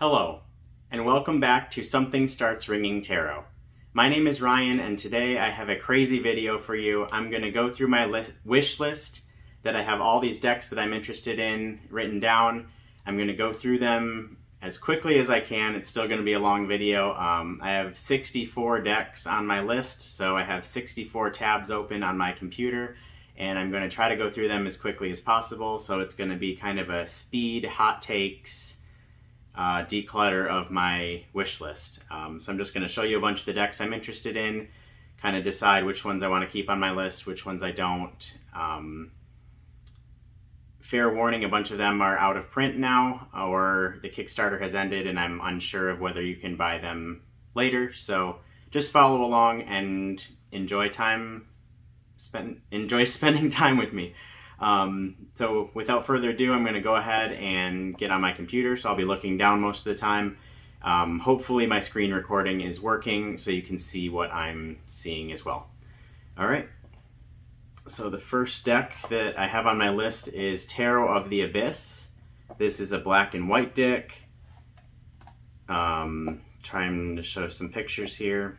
Hello, and welcome back to Something Starts Ringing Tarot. My name is Ryan, and today I have a crazy video for you. I'm going to go through my wish list that I have all these decks that I'm interested in written down. I'm going to go through them as quickly as I can. It's still going to be a long video. I have 64 decks on my list, so I have 64 tabs open on my computer, and I'm going to try to go through them as quickly as possible. So it's going to be kind of a speed, hot takes, declutter of my wish list. So I'm just going to show you a bunch of the decks I'm interested in, kind of decide which ones I want to keep on my list, which ones I don't. Fair warning, a bunch of them are out of print now, or the Kickstarter has ended and I'm unsure of whether you can buy them later. So just follow along and enjoy spending time with me. So without further ado, I'm going to go ahead and get on my computer. So I'll be looking down most of the time. Hopefully my screen recording is working so you can see what I'm seeing as well. All right. So the first deck that I have on my list is Tarot of the Abyss. This is a black and white deck. Trying to show some pictures here.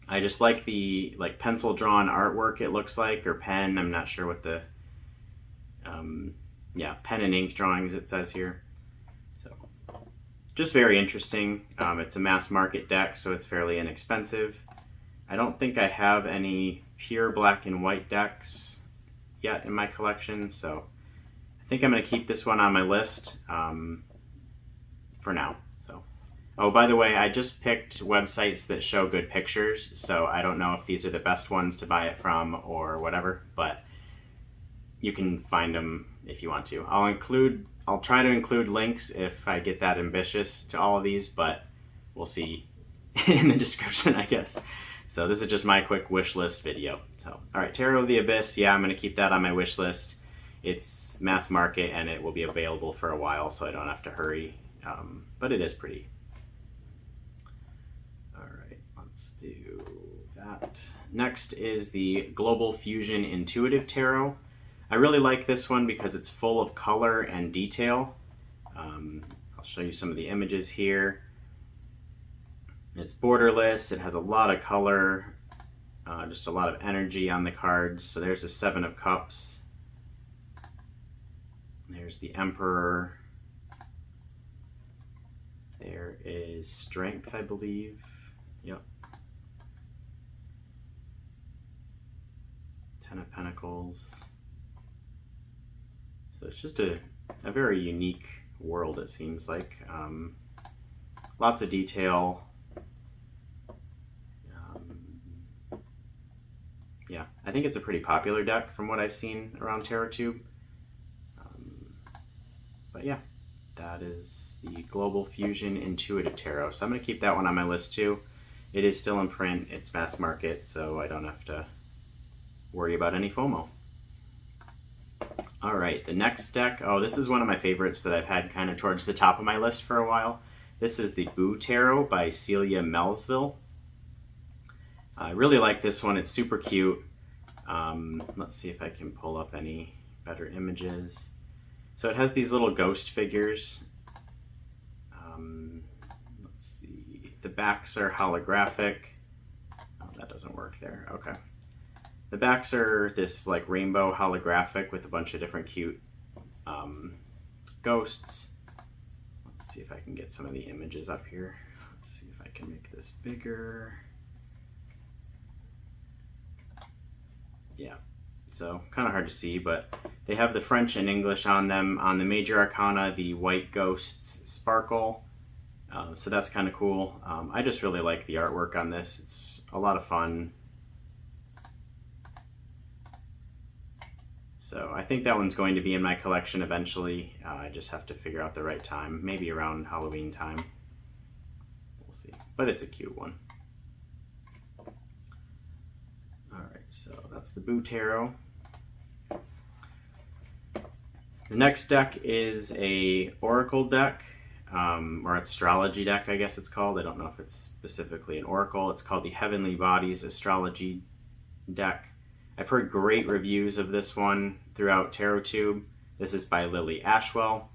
I just like the pencil drawn artwork, it looks like, or pen. I'm not sure what the pen and ink drawings it says here. So just very interesting. It's a mass market deck, so it's fairly inexpensive. I don't think I have any pure black and white decks yet in my collection, so I think I'm going to keep this one on my list for now. So, oh, by the way, I just picked websites that show good pictures, so I don't know if these are the best ones to buy it from or whatever, but you can find them if you want to. I'll try to include links if I get that ambitious to all of these, but we'll see in the description, I guess. So this is just my quick wish list video. So, all right, Tarot of the Abyss. Yeah, I'm going to keep that on my wish list. It's mass market and it will be available for a while, so I don't have to hurry. But it is pretty. All right, let's do that. Next is the Global Fusion Intuitive Tarot. I really like this one because it's full of color and detail. I'll show you some of the images here. It's borderless, it has a lot of color, just a lot of energy on the cards. So there's the Seven of Cups. There's the Emperor. There is Strength, I believe. Yep. Ten of Pentacles. So it's just a very unique world, it seems like. Lots of detail. Yeah, I think it's a pretty popular deck from what I've seen around TarotTube. But yeah, that is the Global Fusion Intuitive Tarot. So I'm going to keep that one on my list too. It is still in print, it's mass market, so I don't have to worry about any FOMO. All right, the next deck. Oh, this is one of my favorites that I've had kind of towards the top of my list for a while. This is the Boo Tarot by Celia Melville. I really like this one. It's super cute. Let's see if I can pull up any better images. So it has these little ghost figures. Let's see. The backs are holographic. Oh, that doesn't work there. Okay. The backs are this like rainbow holographic with a bunch of different cute ghosts. Let's see if I can get some of the images up here. Let's see if I can make this bigger. Yeah, so kind of hard to see, but they have the French and English on them. On the major arcana, the white ghosts sparkle. So that's kind of cool. I just really like the artwork on this. It's a lot of fun. So I think that one's going to be in my collection eventually. I just have to figure out the right time, maybe around Halloween time. We'll see, but it's a cute one. All right, so that's the Boo Tarot. The next deck is a Oracle deck, or Astrology deck, I guess it's called. I don't know if it's specifically an Oracle. It's called the Heavenly Bodies Astrology deck. I've heard great reviews of this one throughout TarotTube. This is by Lily Ashwell.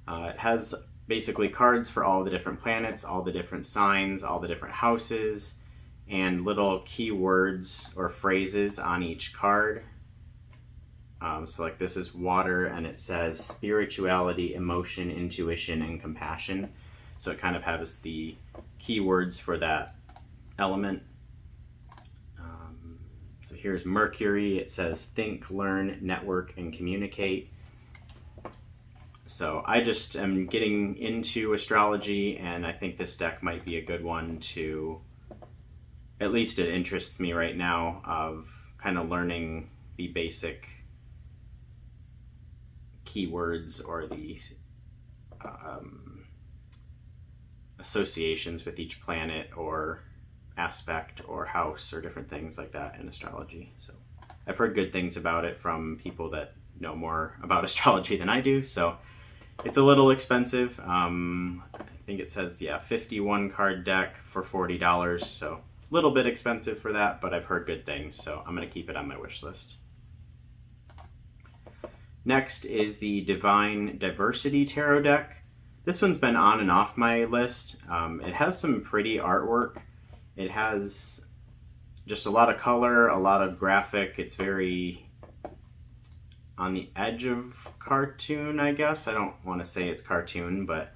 It has basically cards for all the different planets, all the different signs, all the different houses, and little keywords or phrases on each card. So like this is water, and it says spirituality, emotion, intuition, and compassion. So it kind of has the keywords for that element. So here's Mercury. It says think, learn, network, and communicate. So I just am getting into astrology, and I think this deck might be a good one to, at least it interests me right now, of kind of learning the basic keywords or the associations with each planet or aspect or house or different things like that in astrology. So I've heard good things about it from people that know more about astrology than I do. So it's a little expensive. I think it says, yeah, 51 card deck for $40. So a little bit expensive for that, but I've heard good things. So I'm going to keep it on my wish list. Next is the Divine Diversity Tarot deck. This one's been on and off my list. It has some pretty artwork. It has just a lot of color, a lot of graphic. It's very on the edge of cartoon, I guess. I don't want to say it's cartoon, but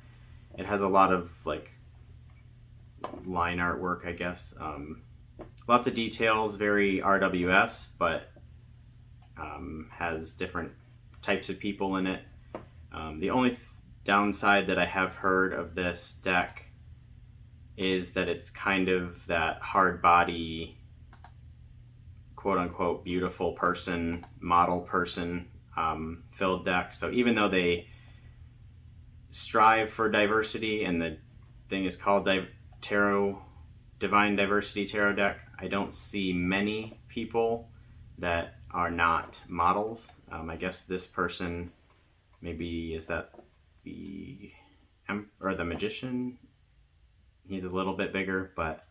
it has a lot of like line artwork, I guess. Lots of details, very RWS, but has different types of people in it. The only downside that I have heard of this deck is that it's kind of that hard body, quote unquote, beautiful person, model person filled deck. So even though they strive for diversity and the thing is called Divine Diversity Tarot deck, I don't see many people that are not models. I guess this person maybe is that the magician. He's a little bit bigger, but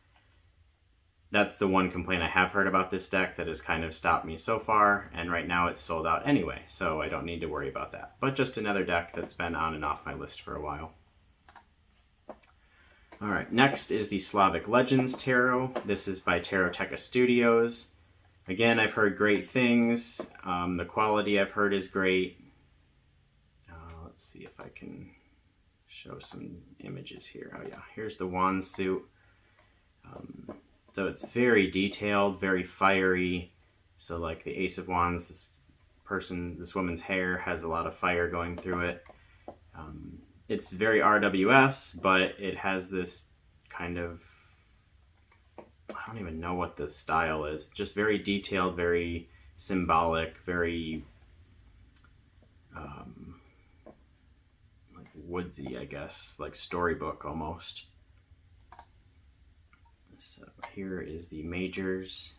that's the one complaint I have heard about this deck that has kind of stopped me so far, and right now it's sold out anyway, so I don't need to worry about that. But just another deck that's been on and off my list for a while. Alright, next is the Slavic Legends Tarot. This is by Taroteca Studios. Again, I've heard great things. The quality I've heard is great. Let's see if I can show some images here. Oh yeah, here's the wand suit. So it's very detailed, very fiery. So like the Ace of Wands, this woman's hair has a lot of fire going through it. It's very RWS, but it has this kind of, I don't even know what the style is. Just very detailed, very symbolic, very like woodsy, I guess, like storybook almost. So here is the majors.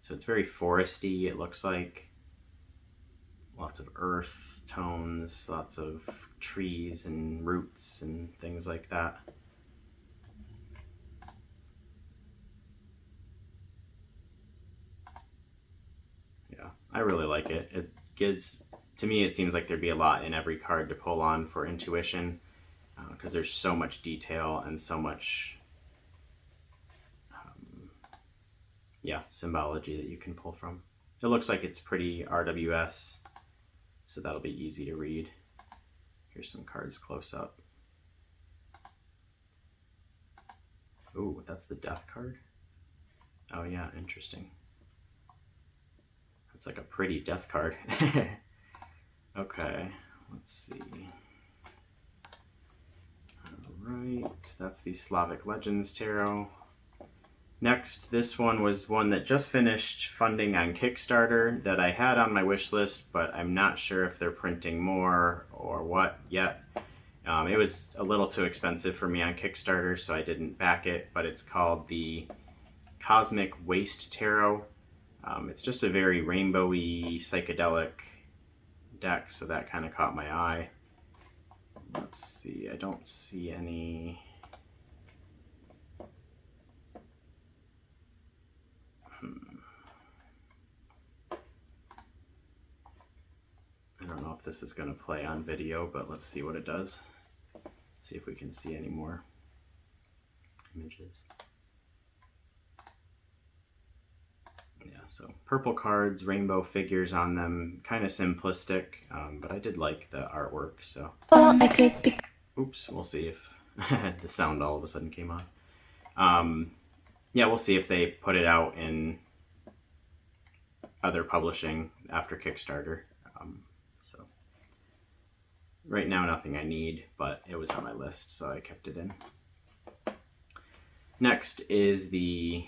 So it's very foresty, it looks like. Lots of earth tones, lots of trees and roots and things like that. Yeah, I really like it. It gives, to me, it seems like there'd be a lot in every card to pull on for intuition, because there's so much detail and so much symbology that you can pull from. It looks like it's pretty RWS, so that'll be easy to read. Here's some cards close up. Ooh, that's the death card? Oh yeah, interesting. That's like a pretty death card. Okay, let's see. Alright, that's the Slavic Legends Tarot. Next, this one was one that just finished funding on Kickstarter that I had on my wish list, but I'm not sure if they're printing more or what yet. It was a little too expensive for me on Kickstarter, so I didn't back it, but it's called the Cosmic Waste Tarot. It's just a very rainbowy, psychedelic deck, so that kind of caught my eye. Let's see, I don't see any... I don't know if this is going to play on video, but let's see what it does. See if we can see any more images. Yeah, so purple cards, rainbow figures on them, kind of simplistic, but I did like the artwork, so. Oops, we'll see if the sound all of a sudden came on. Yeah, we'll see if they put it out in other publishing after Kickstarter. So right now, nothing I need, but it was on my list, so I kept it in. Next is the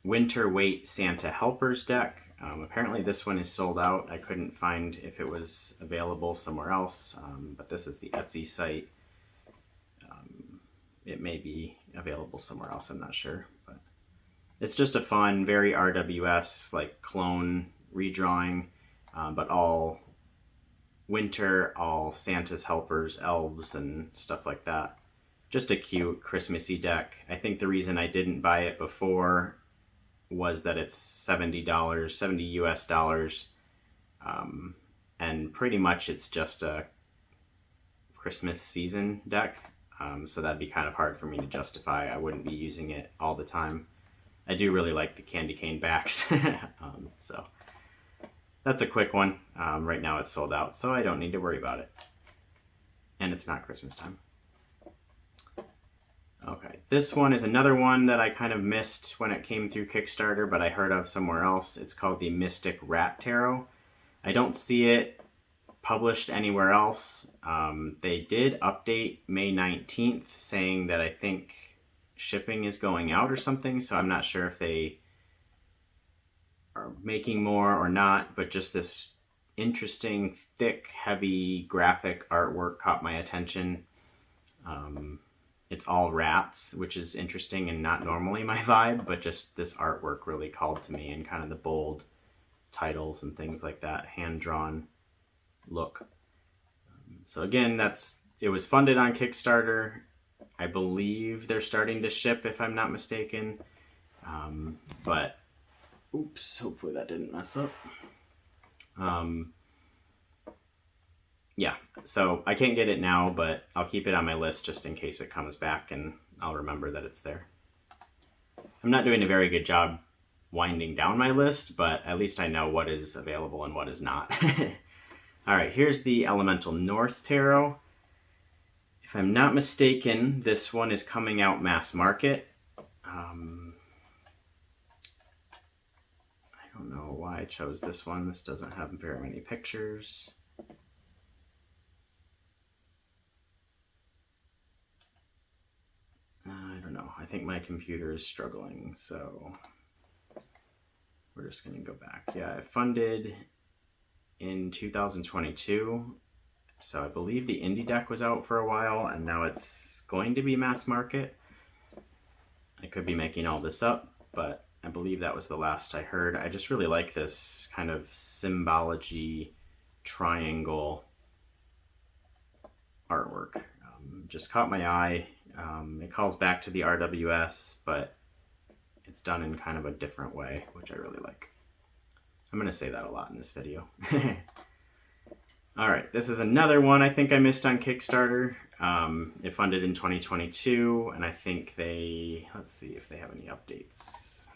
Winter Waite Santa Helpers deck. Apparently this one is sold out. I couldn't find if it was available somewhere else, but this is the Etsy site. It may be available somewhere else, I'm not sure. But it's just a fun, very RWS, like clone redrawing, but all winter, all Santa's helpers, elves, and stuff like that. Just a cute Christmassy deck. I think the reason I didn't buy it before was that it's $70, 70 US dollars, and pretty much it's just a Christmas season deck, so that'd be kind of hard for me to justify. I wouldn't be using it all the time. I do really like the candy cane backs, so that's a quick one. Right now it's sold out, so I don't need to worry about it, and it's not Christmas time. Okay, this one is another one that I kind of missed when it came through Kickstarter, but I heard of somewhere else. It's called the Mystic Rat Tarot. I don't see it published anywhere else. They did update May 19th saying that I think shipping is going out or something, so I'm not sure if they are making more or not, but just this interesting, thick, heavy graphic artwork caught my attention. It's all rats, which is interesting and not normally my vibe, but just this artwork really called to me, and kind of the bold titles and things like that, hand-drawn look. So again, it was funded on Kickstarter. I believe they're starting to ship, if I'm not mistaken. But, oops, hopefully that didn't mess up. Yeah, so I can't get it now, but I'll keep it on my list just in case it comes back, and I'll remember that it's there. I'm not doing a very good job winding down my list, but at least I know what is available and what is not. All right, here's the Elemental North Tarot. If I'm not mistaken, this one is coming out mass market. I don't know why I chose this one. This doesn't have very many pictures. I don't know. I think my computer is struggling, so we're just going to go back. Yeah, I funded in 2022, so I believe the indie deck was out for a while, and now it's going to be mass market. I could be making all this up, but I believe that was the last I heard. I just really like this kind of symbology triangle artwork. Just caught my eye. It calls back to the RWS, but it's done in kind of a different way, which I really like. I'm going to say that a lot in this video. All right, this is another one I think I missed on Kickstarter. It funded in 2022, and I think let's see if they have any updates.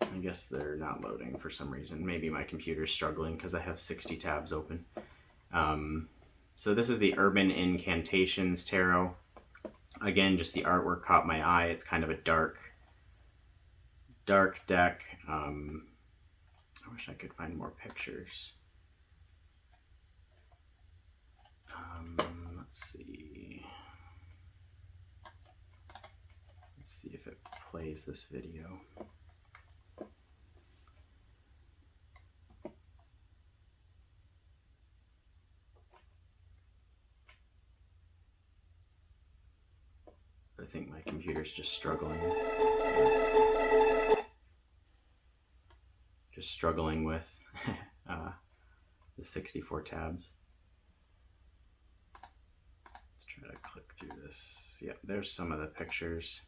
I guess they're not loading for some reason. Maybe my computer's struggling because I have 60 tabs open. So this is the Urban Incantations Tarot. Again, just the artwork caught my eye. It's kind of a dark deck. I wish I could find more pictures. Let's see. Let's see if it plays this video. I think my computer's just struggling. Just struggling with the 64 tabs. Let's try to click through this. Yeah, there's some of the pictures.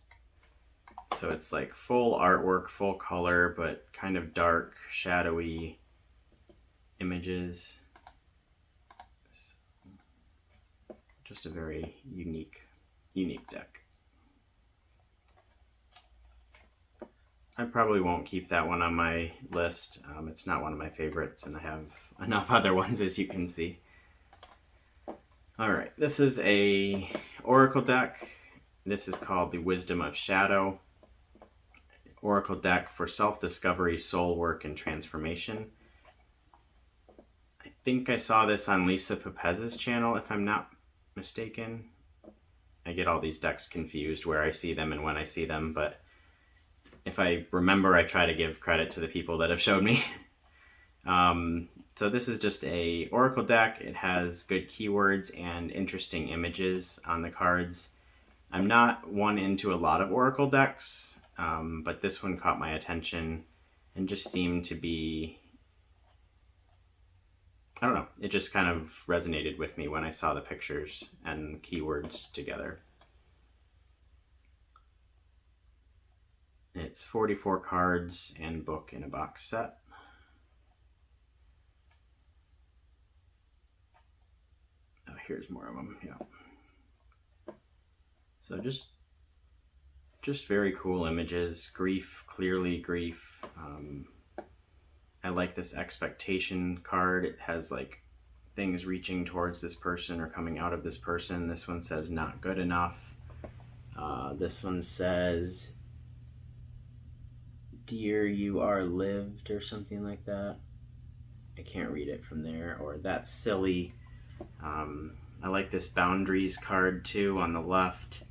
So it's like full artwork, full color, but kind of dark, shadowy images. just a very unique deck. I probably won't keep that one on my list. It's not one of my favorites, and I have enough other ones, as you can see. All right, this is a oracle deck. This is called the Wisdom of Shadow. Oracle deck for self-discovery, soul work, and transformation. I think I saw this on Lisa Pepez's channel, if I'm not mistaken. I get all these decks confused where I see them and when I see them, but if I remember, I try to give credit to the people that have showed me. So this is just a oracle deck. It has good keywords and interesting images on the cards. I'm not one into a lot of oracle decks, but this one caught my attention and just seemed to be, I don't know, it just kind of resonated with me when I saw the pictures and keywords together. It's 44 cards and book in a box set. Oh, here's more of them, yeah. So just very cool images. Grief, clearly grief. I like this expectation card. It has like things reaching towards this person or coming out of this person. This one says not good enough. This one says, dear, you are lived, or something like that. I can't read it from there. Or that's silly. I like this boundaries card too on the left.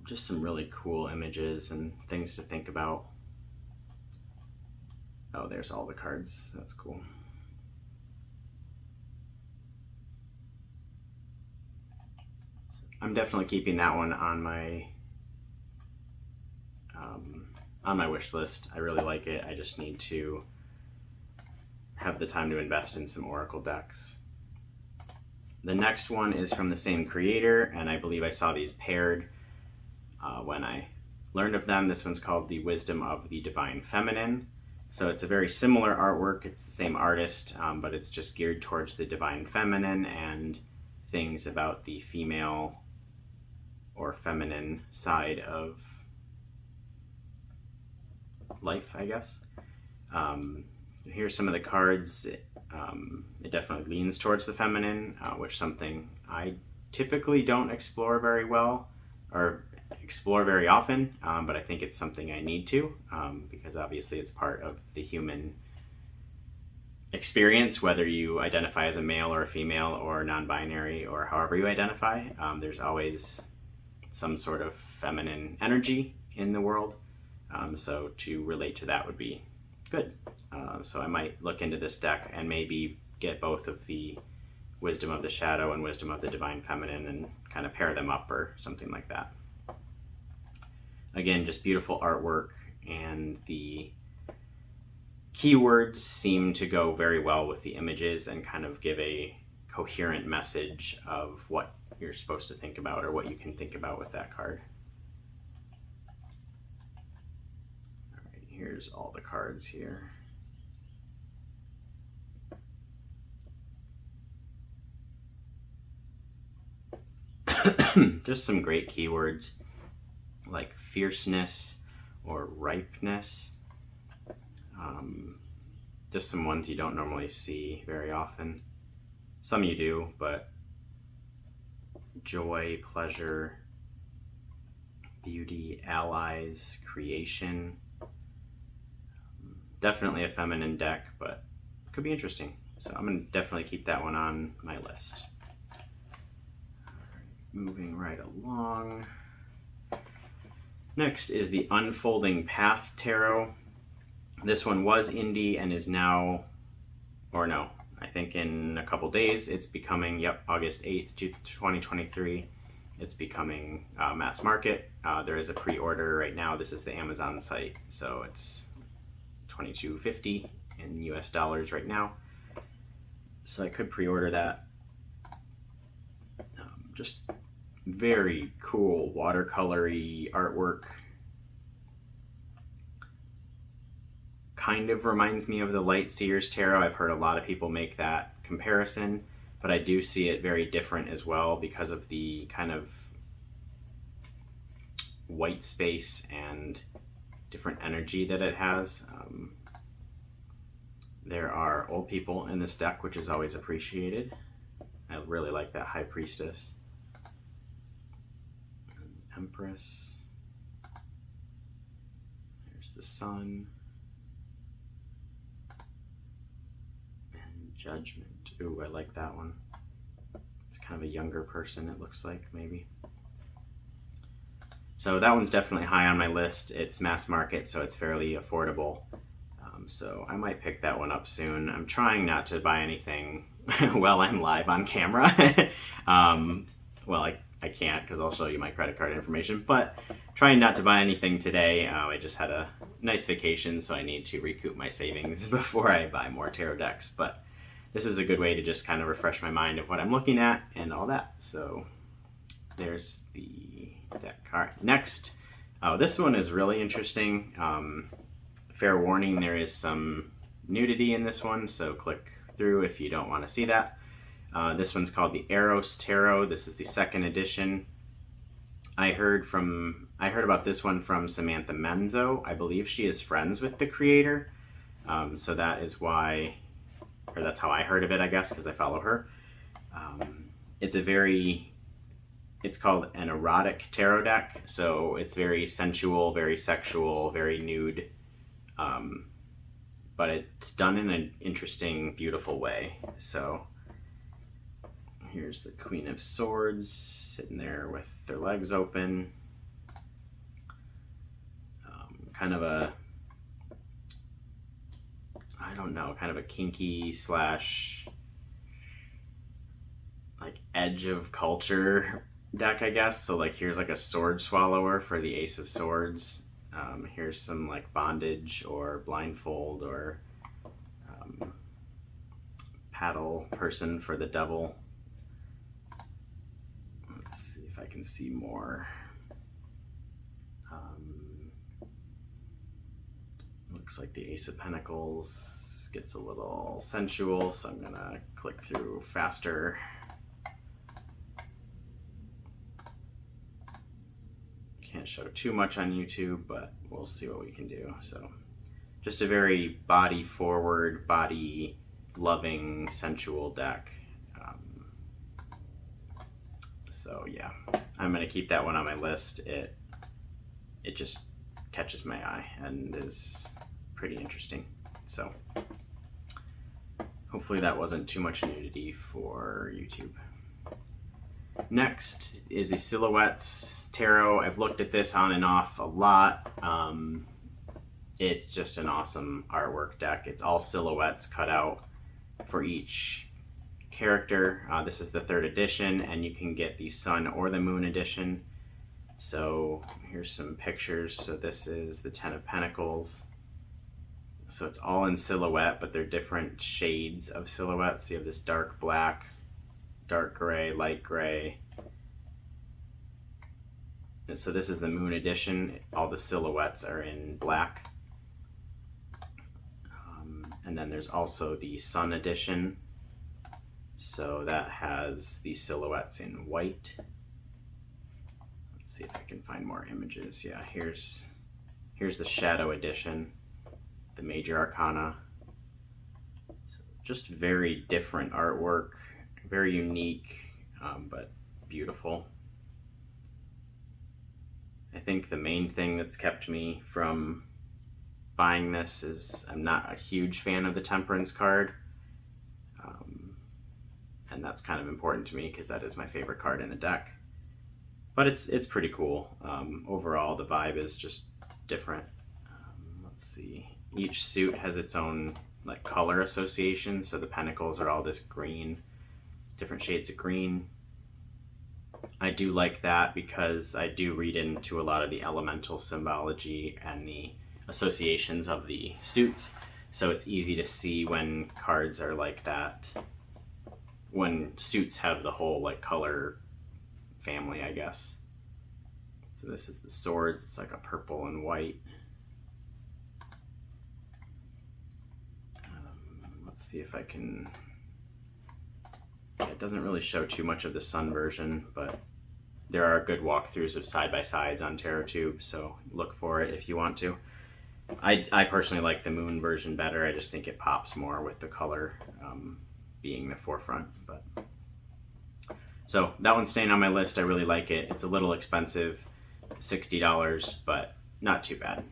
Just some really cool images and things to think about. Oh, there's all the cards. That's cool. I'm definitely keeping that one on my wish list. I really like it. I just need to have the time to invest in some oracle decks. The next one is from the same creator, and I believe I saw these paired when I learned of them. This one's called The Wisdom of the Divine Feminine. So it's a very similar artwork. It's the same artist, but it's just geared towards the divine feminine and things about the female or feminine side of life, I guess. Here's some of the cards. It definitely leans towards the feminine, which is something I typically don't explore very well or explore very often, but I think it's something I need to, because obviously it's part of the human experience, whether you identify as a male or a female or non-binary or however you identify. There's always some sort of feminine energy in the world, so to relate to that would be good. So I might look into this deck and maybe get both of the Wisdom of the Shadow and Wisdom of the Divine Feminine and kind of pair them up or something like that. Again, just beautiful artwork, and the keywords seem to go very well with the images and kind of give a coherent message of what you're supposed to think about or what you can think about with that card. All right, here's all the cards here. Just some great keywords like fierceness or ripeness. Just some ones you don't normally see very often. Some you do, but joy, pleasure, beauty, allies, creation. Definitely a feminine deck, but it could be interesting. So I'm going to definitely keep that one on my list. Moving right along. Next is the Unfolding Path Tarot. This one was indie and is now, or no, I think in a couple days it's becoming, August 8th, 2023. It's becoming mass market. There is a pre-order right now. This is the Amazon site, so it's $22.50 in US dollars right now. So I could pre-order that. Just very cool watercolory artwork. Kind of reminds me of the Light Seers Tarot. I've heard a lot of people make that comparison, but I do see it very different as well because of the kind of white space and different energy that it has. There are old people in this deck, which is always appreciated. I really like that High Priestess. Empress. There's the Sun. And Judgment. Ooh, I like that one. It's kind of a younger person, it looks like, maybe. So that one's definitely high on my list. It's mass market, so it's fairly affordable. So I might pick that one up soon. I'm trying not to buy anything while I'm live on camera. Well, I can't because I'll show you my credit card information, but trying not to buy anything today. I just had a nice vacation, so I need to recoup my savings before I buy more tarot decks. But this is a good way to just kind of refresh my mind of what I'm looking at and all that. So there's the deck card. Next, this one is really interesting. Fair warning, there is some nudity in this one, so click through if you don't want to see that. This one's called the Eros Tarot. This is the 2nd edition. I heard about this one from Samantha Menzo. I believe she is friends with the creator, so that is why, or that's how I heard of it, I guess, because I follow her. It's called an erotic tarot deck, so it's very sensual, very sexual, very nude. But it's done in an interesting, beautiful way. So here's the Queen of Swords sitting there with their legs open. Kind of a, I don't know, kind of a kinky slash like edge of culture deck, I guess. So like here's like a sword swallower for the Ace of Swords. Here's some like bondage or blindfold or paddle person for the devil. Let's see if I can see more. Looks like the Ace of Pentacles gets a little sensual, so I'm gonna click through faster. Can't show too much on YouTube, but we'll see what we can do. So just a very body forward, body loving, sensual deck. So yeah, I'm gonna keep that one on my list. It just catches my eye and is pretty interesting. So hopefully that wasn't too much nudity for YouTube. Next is the Silhouettes Tarot. I've looked at this on and off a lot. It's just an awesome artwork deck. It's all silhouettes cut out for each character. This is the 3rd edition, and you can get the Sun or the Moon edition. So here's some pictures. So this is the 10 of Pentacles. So it's all in silhouette, but they're different shades of silhouette. So you have this dark black, dark gray, light gray. And so this is the Moon edition. All the silhouettes are in black. And then there's also the Sun edition. So that has the silhouettes in white. Let's see if I can find more images. Yeah, here's the Shadow edition, the Major Arcana. So just very different artwork, very unique, but beautiful. I think the main thing that's kept me from buying this is I'm not a huge fan of the Temperance card. And that's kind of important to me because that is my favorite card in the deck. But it's pretty cool. Overall, the vibe is just different. Let's see. Each suit has its own like color association. So the Pentacles are all this green, different shades of green. I do like that because I do read into a lot of the elemental symbology and the associations of the suits. So it's easy to see when cards are like that, when suits have the whole like color family, I guess. So this is the Swords. It's like a purple and white. Let's see if I can get it doesn't really show too much of the sun version, but there are good walkthroughs of side-by-sides on TarotTube, so look for it if you want to. I personally like the moon version better. I just think it pops more with the color being the forefront. But so that one's staying on my list. I really like it. It's a little expensive, $60, but not too bad.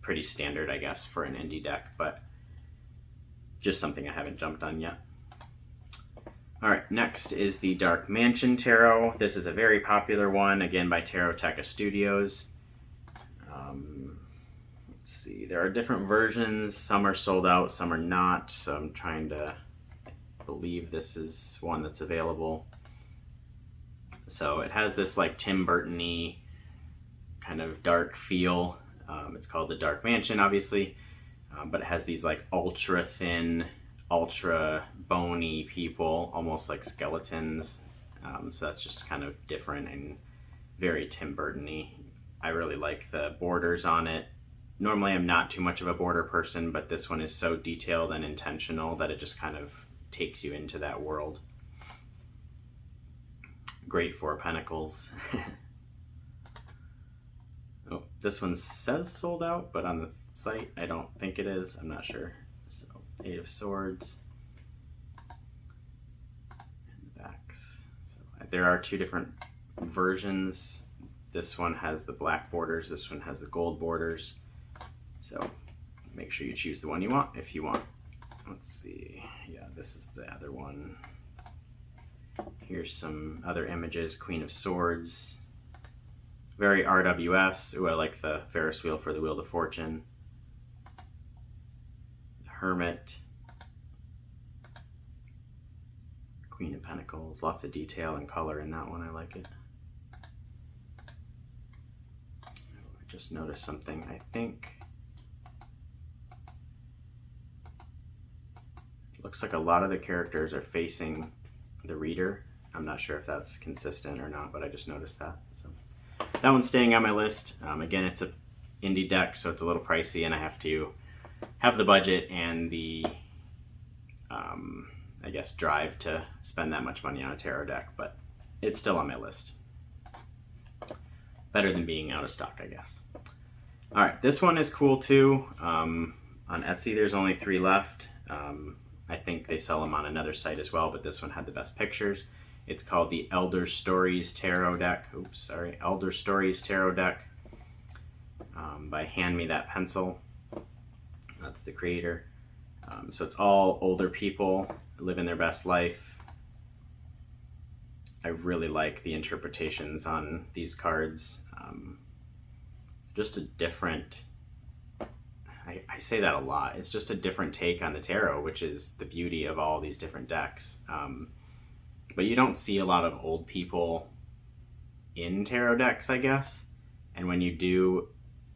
Pretty standard, I guess, for an indie deck, but just something I haven't jumped on yet. All right, next is the Dark Mansion Tarot. This is a very popular one, again by Taroteca Studios. Let's see, there are different versions. Some are sold out, some are not, so I'm trying to believe this is one that's available. So it has this like Tim Burton-y kind of dark feel. It's called the Dark Mansion, obviously, but it has these like ultra thin, ultra bony people, almost like skeletons. So that's just kind of different and very Tim Burton-y. I really like the borders on it. Normally I'm not too much of a border person, but this one is so detailed and intentional that it just kind of takes you into that world. Great Four of Pentacles. Oh, this one says sold out, but on the site I don't think it is. I'm not sure. So, Eight of Swords. And the backs. So, there are two different versions. This one has the black borders, this one has the gold borders. So make sure you choose the one you want if you want. Let's see. Yeah, this is the other one. Here's some other images. Queen of Swords. Very RWS. Ooh, I like the Ferris wheel for the Wheel of Fortune. The Hermit. Queen of Pentacles. Lots of detail and color in that one. I like it. I just noticed something. I think it looks like a lot of the characters are facing the reader. I'm not sure if that's consistent or not, but I just noticed that. So that one's staying on my list. Again, it's an indie deck, so it's a little pricey, and I have to have the budget and the, I guess, drive to spend that much money on a tarot deck, but it's still on my list. Better than being out of stock, I guess. All right, this one is cool too. On Etsy, there's only 3 left. I think they sell them on another site as well, but this one had the best pictures. It's called the Elder Stories Tarot Deck. Oops, sorry, Elder Stories Tarot Deck by Hand Me That Pencil. That's the creator. So it's all older people living their best life. I really like the interpretations on these cards. Just a different, I say that a lot, it's just a different take on the tarot, which is the beauty of all these different decks. But you don't see a lot of old people in tarot decks, I guess. And when you do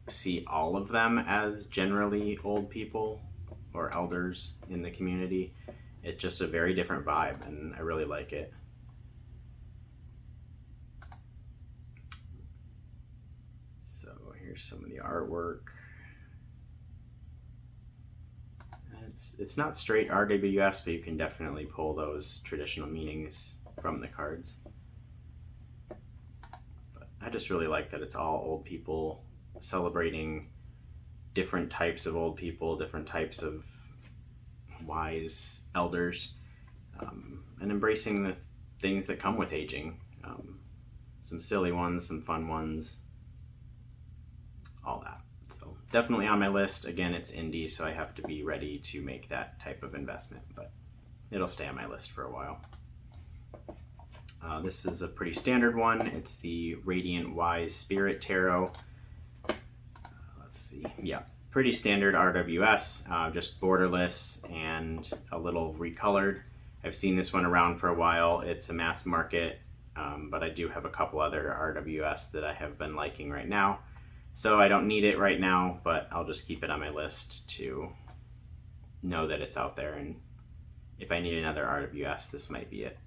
see all of them as generally old people or elders in the community, it's just a very different vibe, and I really like it. So here's some of the artwork. It's not straight RWS, but you can definitely pull those traditional meanings from the cards. But I just really like that it's all old people celebrating different types of old people, different types of wise elders, and embracing the things that come with aging. Some silly ones, some fun ones, all that. So definitely on my list. Again, it's indie, so I have to be ready to make that type of investment, but it'll stay on my list for a while. This is a pretty standard one. It's the Radiant Wise Spirit Tarot. Let's see. Yeah, pretty standard RWS, just borderless and a little ReColored. I've seen this one around for a while. It's a mass market, but I do have a couple other RWS that I have been liking right now. So I don't need it right now, but I'll just keep it on my list to know that it's out there, and if I need another RWS, this might be it.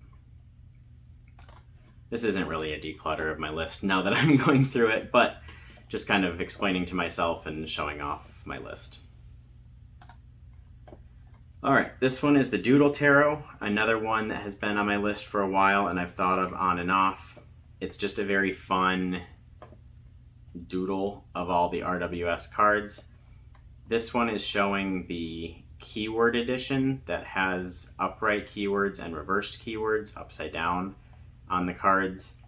This isn't really a declutter of my list now that I'm going through it, but just kind of explaining to myself and showing off my list. All right, this one is the Doodle Tarot, another one that has been on my list for a while and I've thought of on and off. It's just a very fun doodle of all the RWS cards. This one is showing the keyword edition that has upright keywords and reversed keywords upside down on the cards.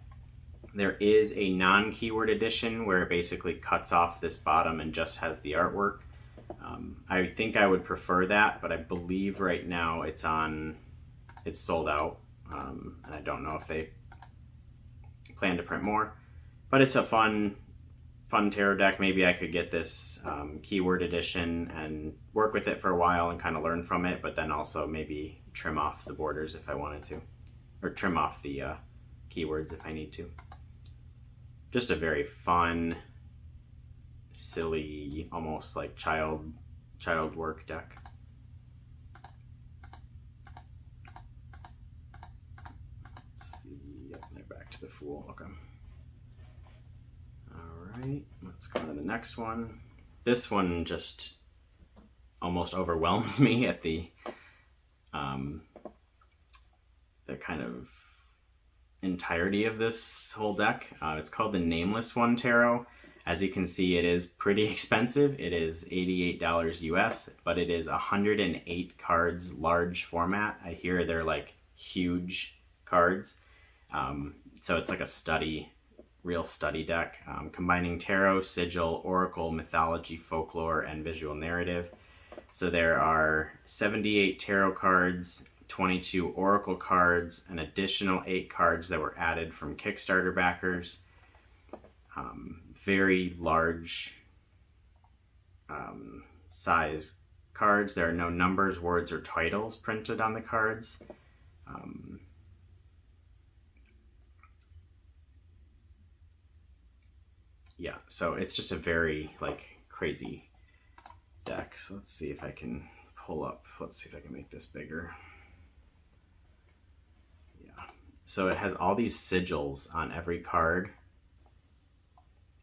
There is a non-keyword edition where it basically cuts off this bottom and just has the artwork. I think I would prefer that, but I believe right now it's sold out. And I don't know if they plan to print more, but it's a fun tarot deck. Maybe I could get this keyword edition and work with it for a while and kind of learn from it, but then also maybe trim off the borders if I wanted to, or trim off the keywords if I need to. Just a very fun, silly, almost like child work deck. Let's see. Yep, they're back to the Fool. Okay. Alright, let's go to the next one. This one just almost overwhelms me at the kind of entirety of this whole deck. It's called the Nameless One Tarot. As you can see, it is pretty expensive. It is $88 US, but it is 108 cards, large format. I hear they're like huge cards. So it's like a real study deck, combining tarot, sigil, oracle, mythology, folklore, and visual narrative. So there are 78 tarot cards, 22 oracle cards, an additional 8 cards that were added from Kickstarter backers. Very large size cards. There are no numbers, words, or titles printed on the cards. Yeah, so it's just a very like crazy deck. So let's see if I can let's see if I can make this bigger. Yeah, so it has all these sigils on every card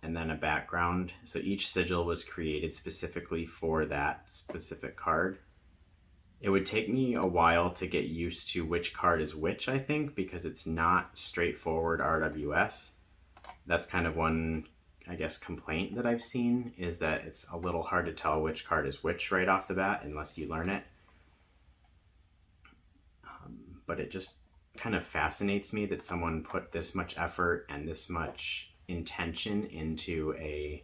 and then a background. So each sigil was created specifically for that specific card. It would take me a while to get used to which card is which, I think, because it's not straightforward RWS. That's kind of one, I guess, complaint that I've seen, is that it's a little hard to tell which card is which right off the bat unless you learn it. But it just kind of fascinates me that someone put this much effort and this much intention into a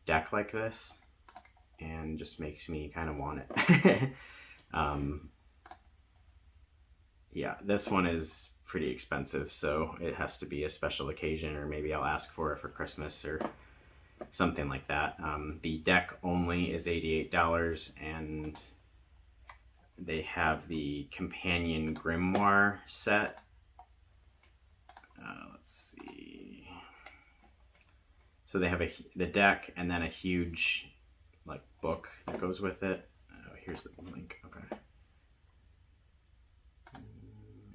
deck like this, and just makes me kind of want it. Yeah, this one is pretty expensive, so it has to be a special occasion, or maybe I'll ask for it for Christmas or something like that. The deck only is $88, and they have the companion grimoire set. Let's see. So they have the deck and then a huge like book that goes with it. Oh, here's the link. Okay.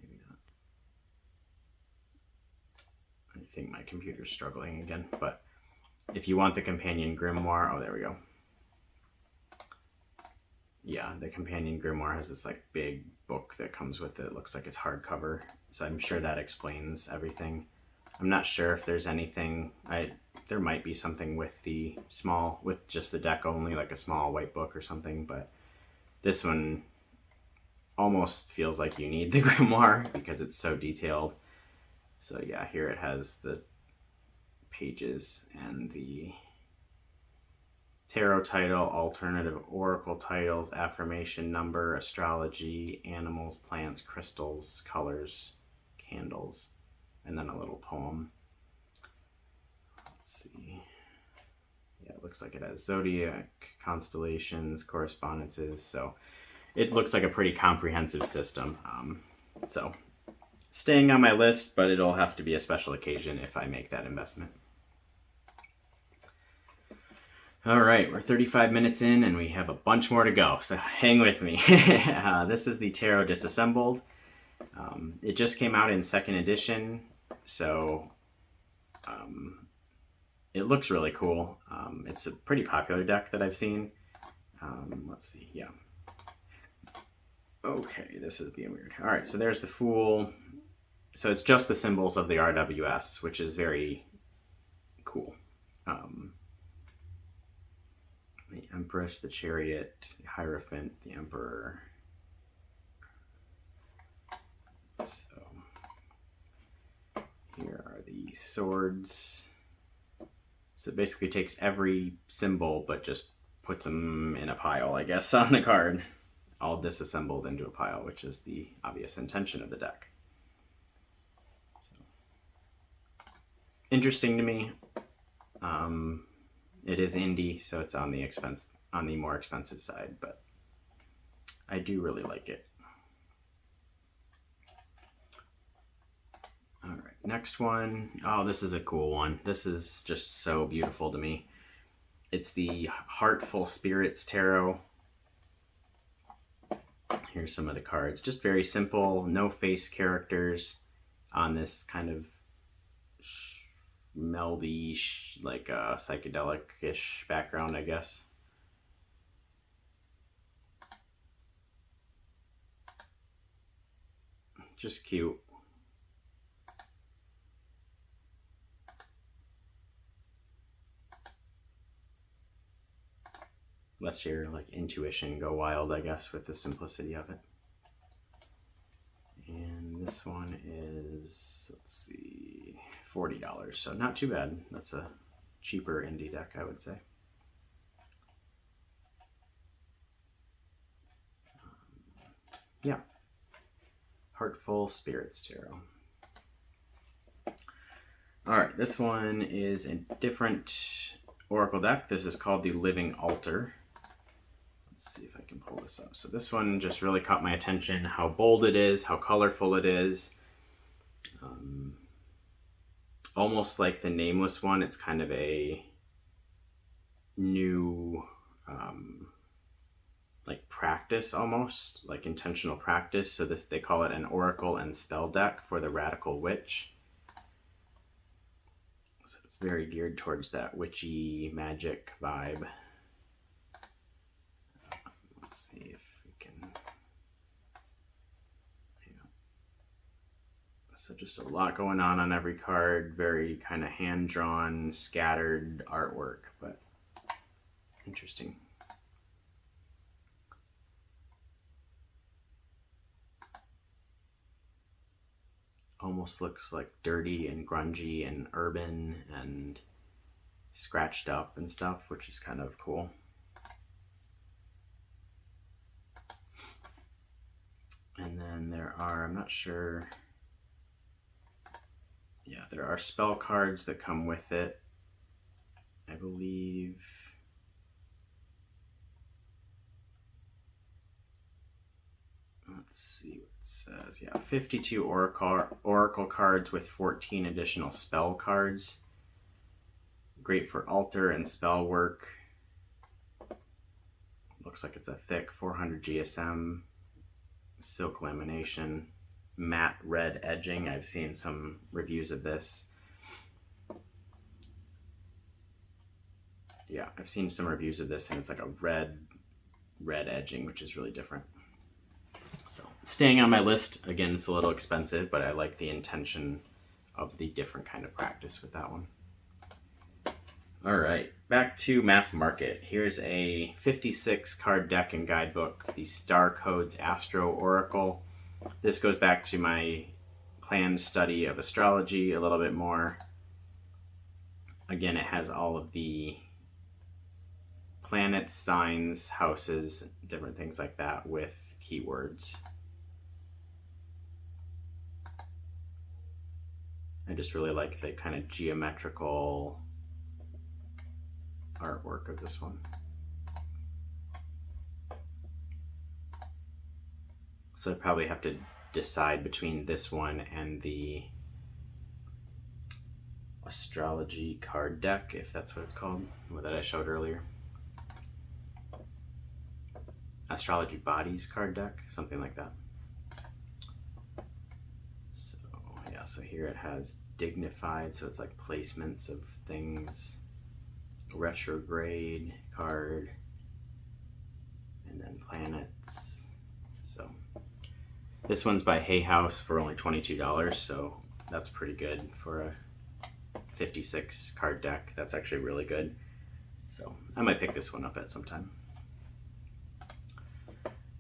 Maybe not. I think my computer's struggling again, but if you want the companion grimoire, oh, there we go. Yeah, the companion grimoire has this like big book that comes with it. It looks like it's hardcover, so I'm sure that explains everything. I'm not sure if there's anything. There might be something with just the deck only, like a small white book or something, but this one almost feels like you need the grimoire because it's so detailed. So yeah, here it has the pages and the tarot title, alternative oracle titles, affirmation number, astrology, animals, plants, crystals, colors, candles, and then a little poem. Let's see. Yeah, it looks like it has zodiac, constellations, correspondences. So it looks like a pretty comprehensive system. So staying on my list, but it'll have to be a special occasion if I make that investment. All right, we're 35 minutes in and we have a bunch more to go, so hang with me. This is the Tarot Disassembled. It just came out in 2nd edition, so it looks really cool. It's a pretty popular deck that I've seen. Let's see, yeah. Okay, this is being weird. All right, so there's the Fool. So it's just the symbols of the RWS, which is very cool. The Empress, the Chariot, the Hierophant, the Emperor. So here are the swords. So it basically takes every symbol but just puts them in a pile, I guess, on the card. All disassembled into a pile, which is the obvious intention of the deck. So, interesting to me. It is indie, so it's on the more expensive side, but I do really like it. All right, next one. Oh, this is a cool one. This is just so beautiful to me. It's the HeARTful Spirits Tarot. Here's some of the cards. Just very simple, no face characters on this kind of melody, like a psychedelic-ish background, I guess. Just cute. Lets your intuition go wild, I guess, with the simplicity of it. And this one is, let's see, $40, so not too bad. That's a cheaper indie deck, I would say. Yeah, HeARTful Spirits Tarot. All right, this one is a different oracle deck. This is called the Living Altar. Let's see if I can pull this up. So this one just really caught my attention, how bold it is, how colorful it is. Almost like the Nameless One, it's kind of a new like practice, almost like intentional practice. So this, they call it an oracle and spell deck for the Radical Witch. So it's very geared towards that witchy magic vibe. Let's see if we can. So just a lot going on every card, very kind of hand-drawn, scattered artwork, but interesting. Almost looks like dirty and grungy and urban and scratched up and stuff, which is kind of cool. And then there are, I'm not sure, yeah, there are spell cards that come with it, I believe. Let's see what it says. Yeah, 52 oracle cards with 14 additional spell cards. Great for altar and spell work. Looks like it's a thick 400 GSM, silk lamination, matte red edging. I've seen some reviews of this. Yeah, I've seen some reviews of this, and it's like a red edging, which is really different. So staying on my list, again, it's a little expensive, but I like the intention of the different kind of practice with that one. All right, back to mass market. Here's a 56 card deck and guidebook, the Starcodes Astro Oracle. This goes back to my planned study of astrology a little bit more. Again, it has all of the planets, signs, houses, different things like that with keywords. I just really like the kind of geometrical artwork of this one. So I probably have to decide between this one and the Astrology card deck, if that's what it's called, that I showed earlier. Astrology Bodies card deck, something like that. So yeah, so here it has dignified, so it's like placements of things, retrograde card, and then planets. So This one's by HeARTful for only $22, so that's pretty good for a 56 card deck. That's actually really good. So I might pick this one up at some time.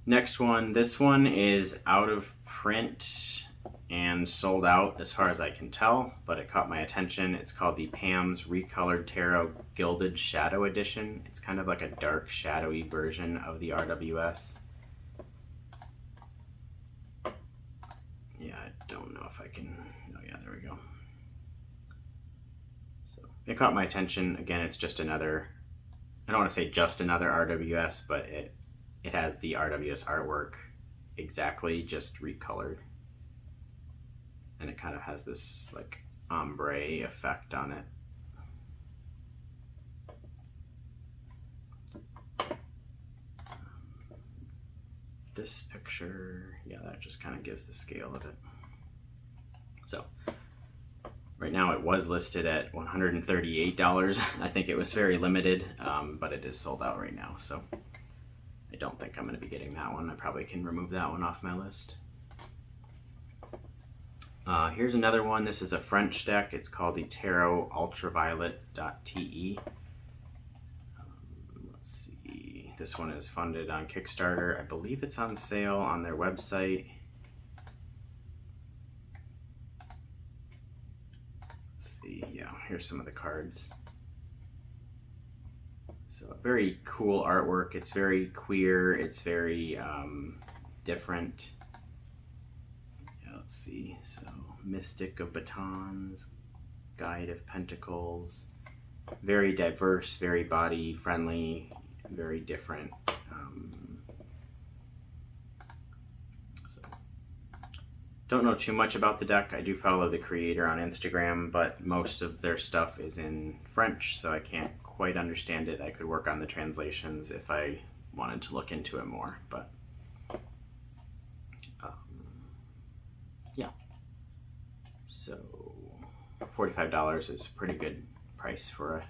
Next one, this one is out of print and sold out as far as I can tell, but it caught my attention. It's called the Pam's ReColored Tarot Gilded Shadow Edition. It's kind of like a dark, shadowy version of the RWS. Yeah, I don't know if I can... Oh yeah, there we go. So it caught my attention. Again, it's just another... I don't want to say just another RWS, but it has the RWS artwork exactly, just recolored. And it kind of has this like ombre effect on it. This picture, yeah, that just kind of gives the scale of it. So right now it was listed at $138. I think it was very limited, but it is sold out right now. So I don't think I'm going to be getting that one. I probably can remove that one off my list. Here's another one. This is a French deck. It's called the Tarot Ultraviolet.te. Let's see. This one is funded on Kickstarter. I believe it's on sale on their website. Let's see. Yeah, here's some of the cards. So very cool artwork. It's very queer. It's very different. Yeah, let's see. So Mystic of Batons, Guide of Pentacles. Very diverse, very body friendly, very different. So don't know too much about the deck. I do follow the creator on Instagram, but most of their stuff is in French, so I can't quite understand it. I could work on the translations if I wanted to look into it more, but yeah. So $45 is a pretty good price for a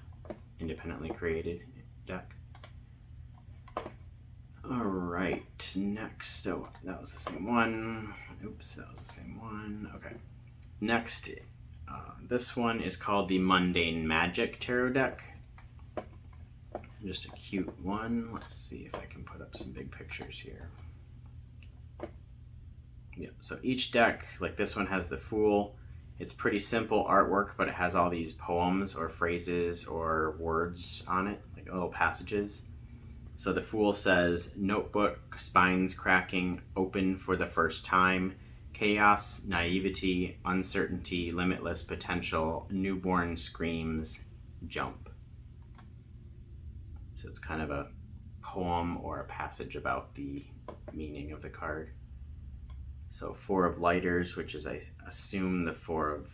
independently created deck. All right, next, oh, that was the same one. Oops, that was the same one. Okay, next, this one is called the Mundane Magick Tarot deck. Just a cute one. Let's see if I can put up some big pictures here. Yeah, so each deck, like this one has the Fool. It's pretty simple artwork, but it has all these poems or phrases or words on it, like little passages. So the Fool says, notebook, spines cracking, open for the first time, chaos, naivety, uncertainty, limitless potential, newborn screams, jump. So it's kind of a poem or a passage about the meaning of the card. So Four of Lighters, which is, I assume, the Four of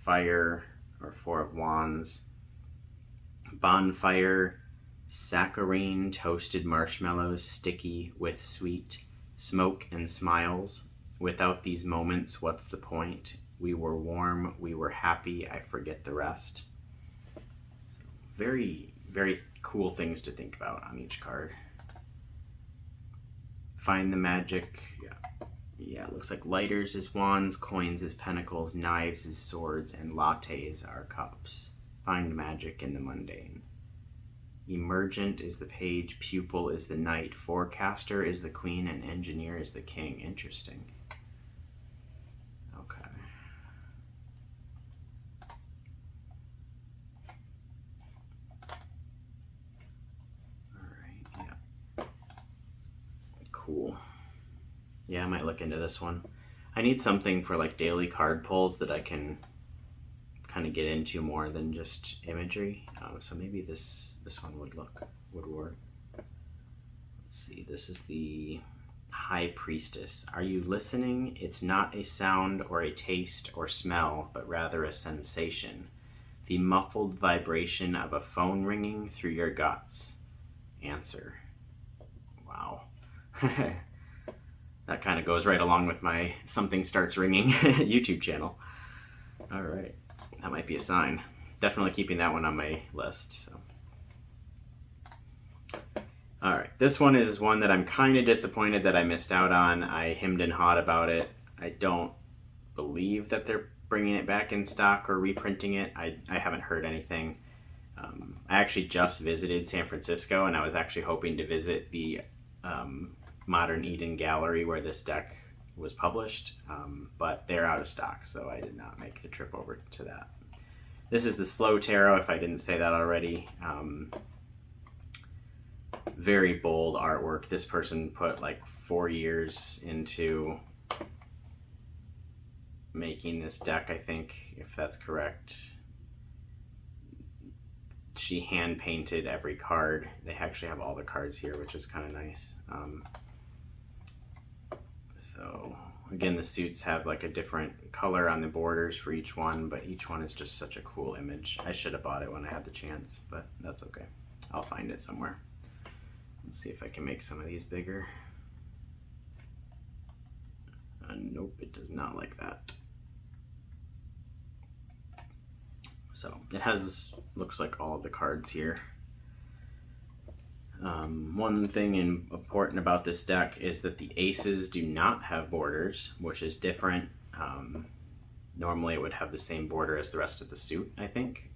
Fire or Four of Wands. Bonfire, saccharine, toasted marshmallows, sticky with sweet, smoke and smiles. Without these moments, what's the point? We were warm, we were happy, I forget the rest. So very, very cool things to think about on each card. Find the magic. Yeah, it looks like lighters is wands, coins is pentacles, knives is swords, and lattes are cups. Find magic in the mundane. Emergent is the page, pupil is the knight, forecaster is the queen, and engineer is the king. Interesting. Okay. Alright, yeah. Cool. Yeah, I might look into this one. I need something for like daily card pulls that I can kind of get into more than just imagery. So maybe this one would work. Let's see. This is the High Priestess. Are you listening? It's not a sound or a taste or smell, but rather a sensation. The muffled vibration of a phone ringing through your guts. Answer. Wow. That kind of goes right along with my Something Starts Ringing YouTube channel. All right, that might be a sign. Definitely keeping that one on my list. So. All right, this one is one that I'm kind of disappointed that I missed out on. I hemmed and hawed about it. I don't believe that they're bringing it back in stock or reprinting it. I haven't heard anything. I actually just visited San Francisco, and I was actually hoping to visit the Modern Eden Gallery where this deck was published, but they're out of stock, so I did not make the trip over to that. This is the Slow Tarot, if I didn't say that already. Very bold artwork. This person put like 4 years into making this deck, I think, if that's correct. She hand painted every card. They actually have all the cards here, which is kind of nice. So again, the suits have like a different color on the borders for each one, but each one is just such a cool image. I should have bought it when I had the chance, but that's okay. I'll find it somewhere. Let's see if I can make some of these bigger. Nope, it does not like that. So it has, looks like all of the cards here. One thing important about this deck is that the aces do not have borders, which is different. Normally it would have the same border as the rest of the suit, I think.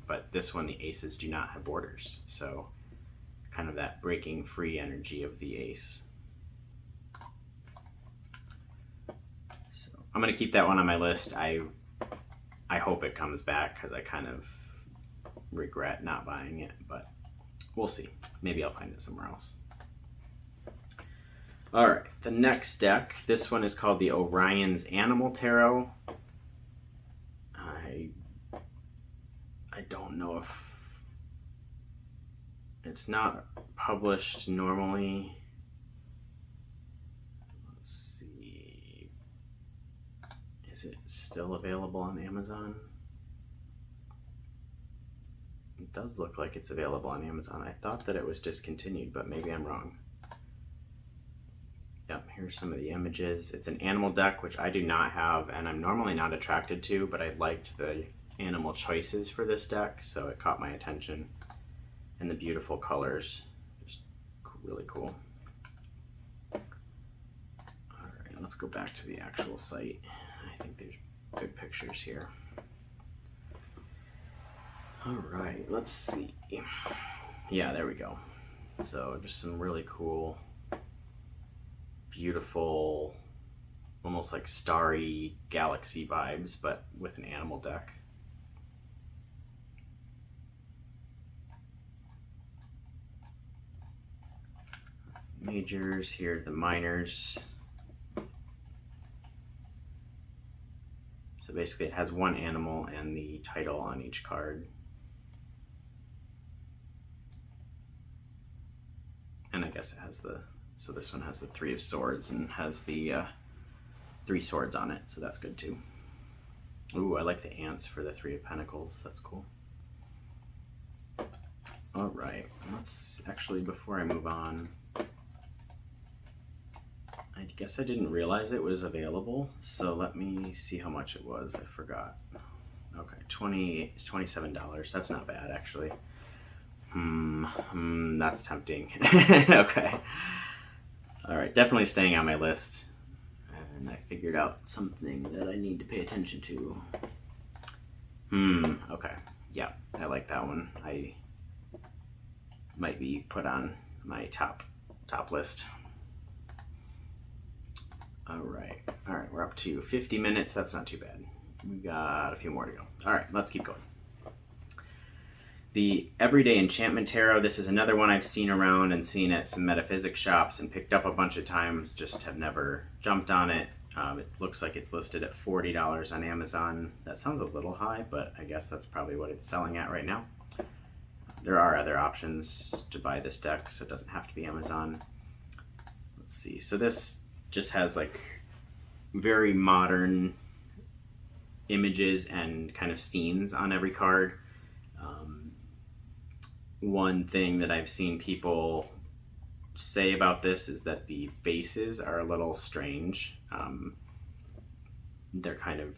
But this one, the aces do not have borders. So kind of that breaking free energy of the ace. So I'm going to keep that one on my list. I hope it comes back because I kind of regret not buying it, but we'll see. Maybe I'll find it somewhere else. All right, the next deck. This one is called the Orion's Animal Tarot. I don't know if it's not published normally. Let's see. Is it still available on Amazon? It does look like it's available on Amazon. I thought that it was discontinued, but maybe I'm wrong. Yep, here's some of the images. It's an animal deck, which I do not have, and I'm normally not attracted to, but I liked the animal choices for this deck, so it caught my attention. And the beautiful colors, just really cool. All right, let's go back to the actual site. I think there's good pictures here. All right, let's see. Yeah, there we go. So just some really cool, beautiful, almost like starry galaxy vibes, but with an animal deck. Majors, here are the minors. So basically it has one animal and the title on each card. And I guess it has the, so this one has the 3 of Swords and has the 3 swords on it, so that's good too. Ooh, I like the ants for the 3 of Pentacles, that's cool. All right, let's actually, before I move on, I guess I didn't realize it was available, so let me see how much it was. I forgot. Okay, $27. That's not bad, actually. That's tempting. Okay. All right, definitely staying on my list. And I figured out something that I need to pay attention to. Okay. Yeah, I like that one. I might be put on my top list. All right, we're up to 50 minutes. That's not too bad. We got a few more to go. All right, let's keep going. The Everyday Enchantment Tarot. This is another one I've seen around and seen at some metaphysics shops and picked up a bunch of times, just have never jumped on it. It looks like it's listed at $40 on Amazon. That sounds a little high, but I guess that's probably what it's selling at right now. There are other options to buy this deck, so it doesn't have to be Amazon. Let's see, so this just has like very modern images and kind of scenes on every card. One thing that I've seen people say about this is that the faces are a little strange. They're kind of,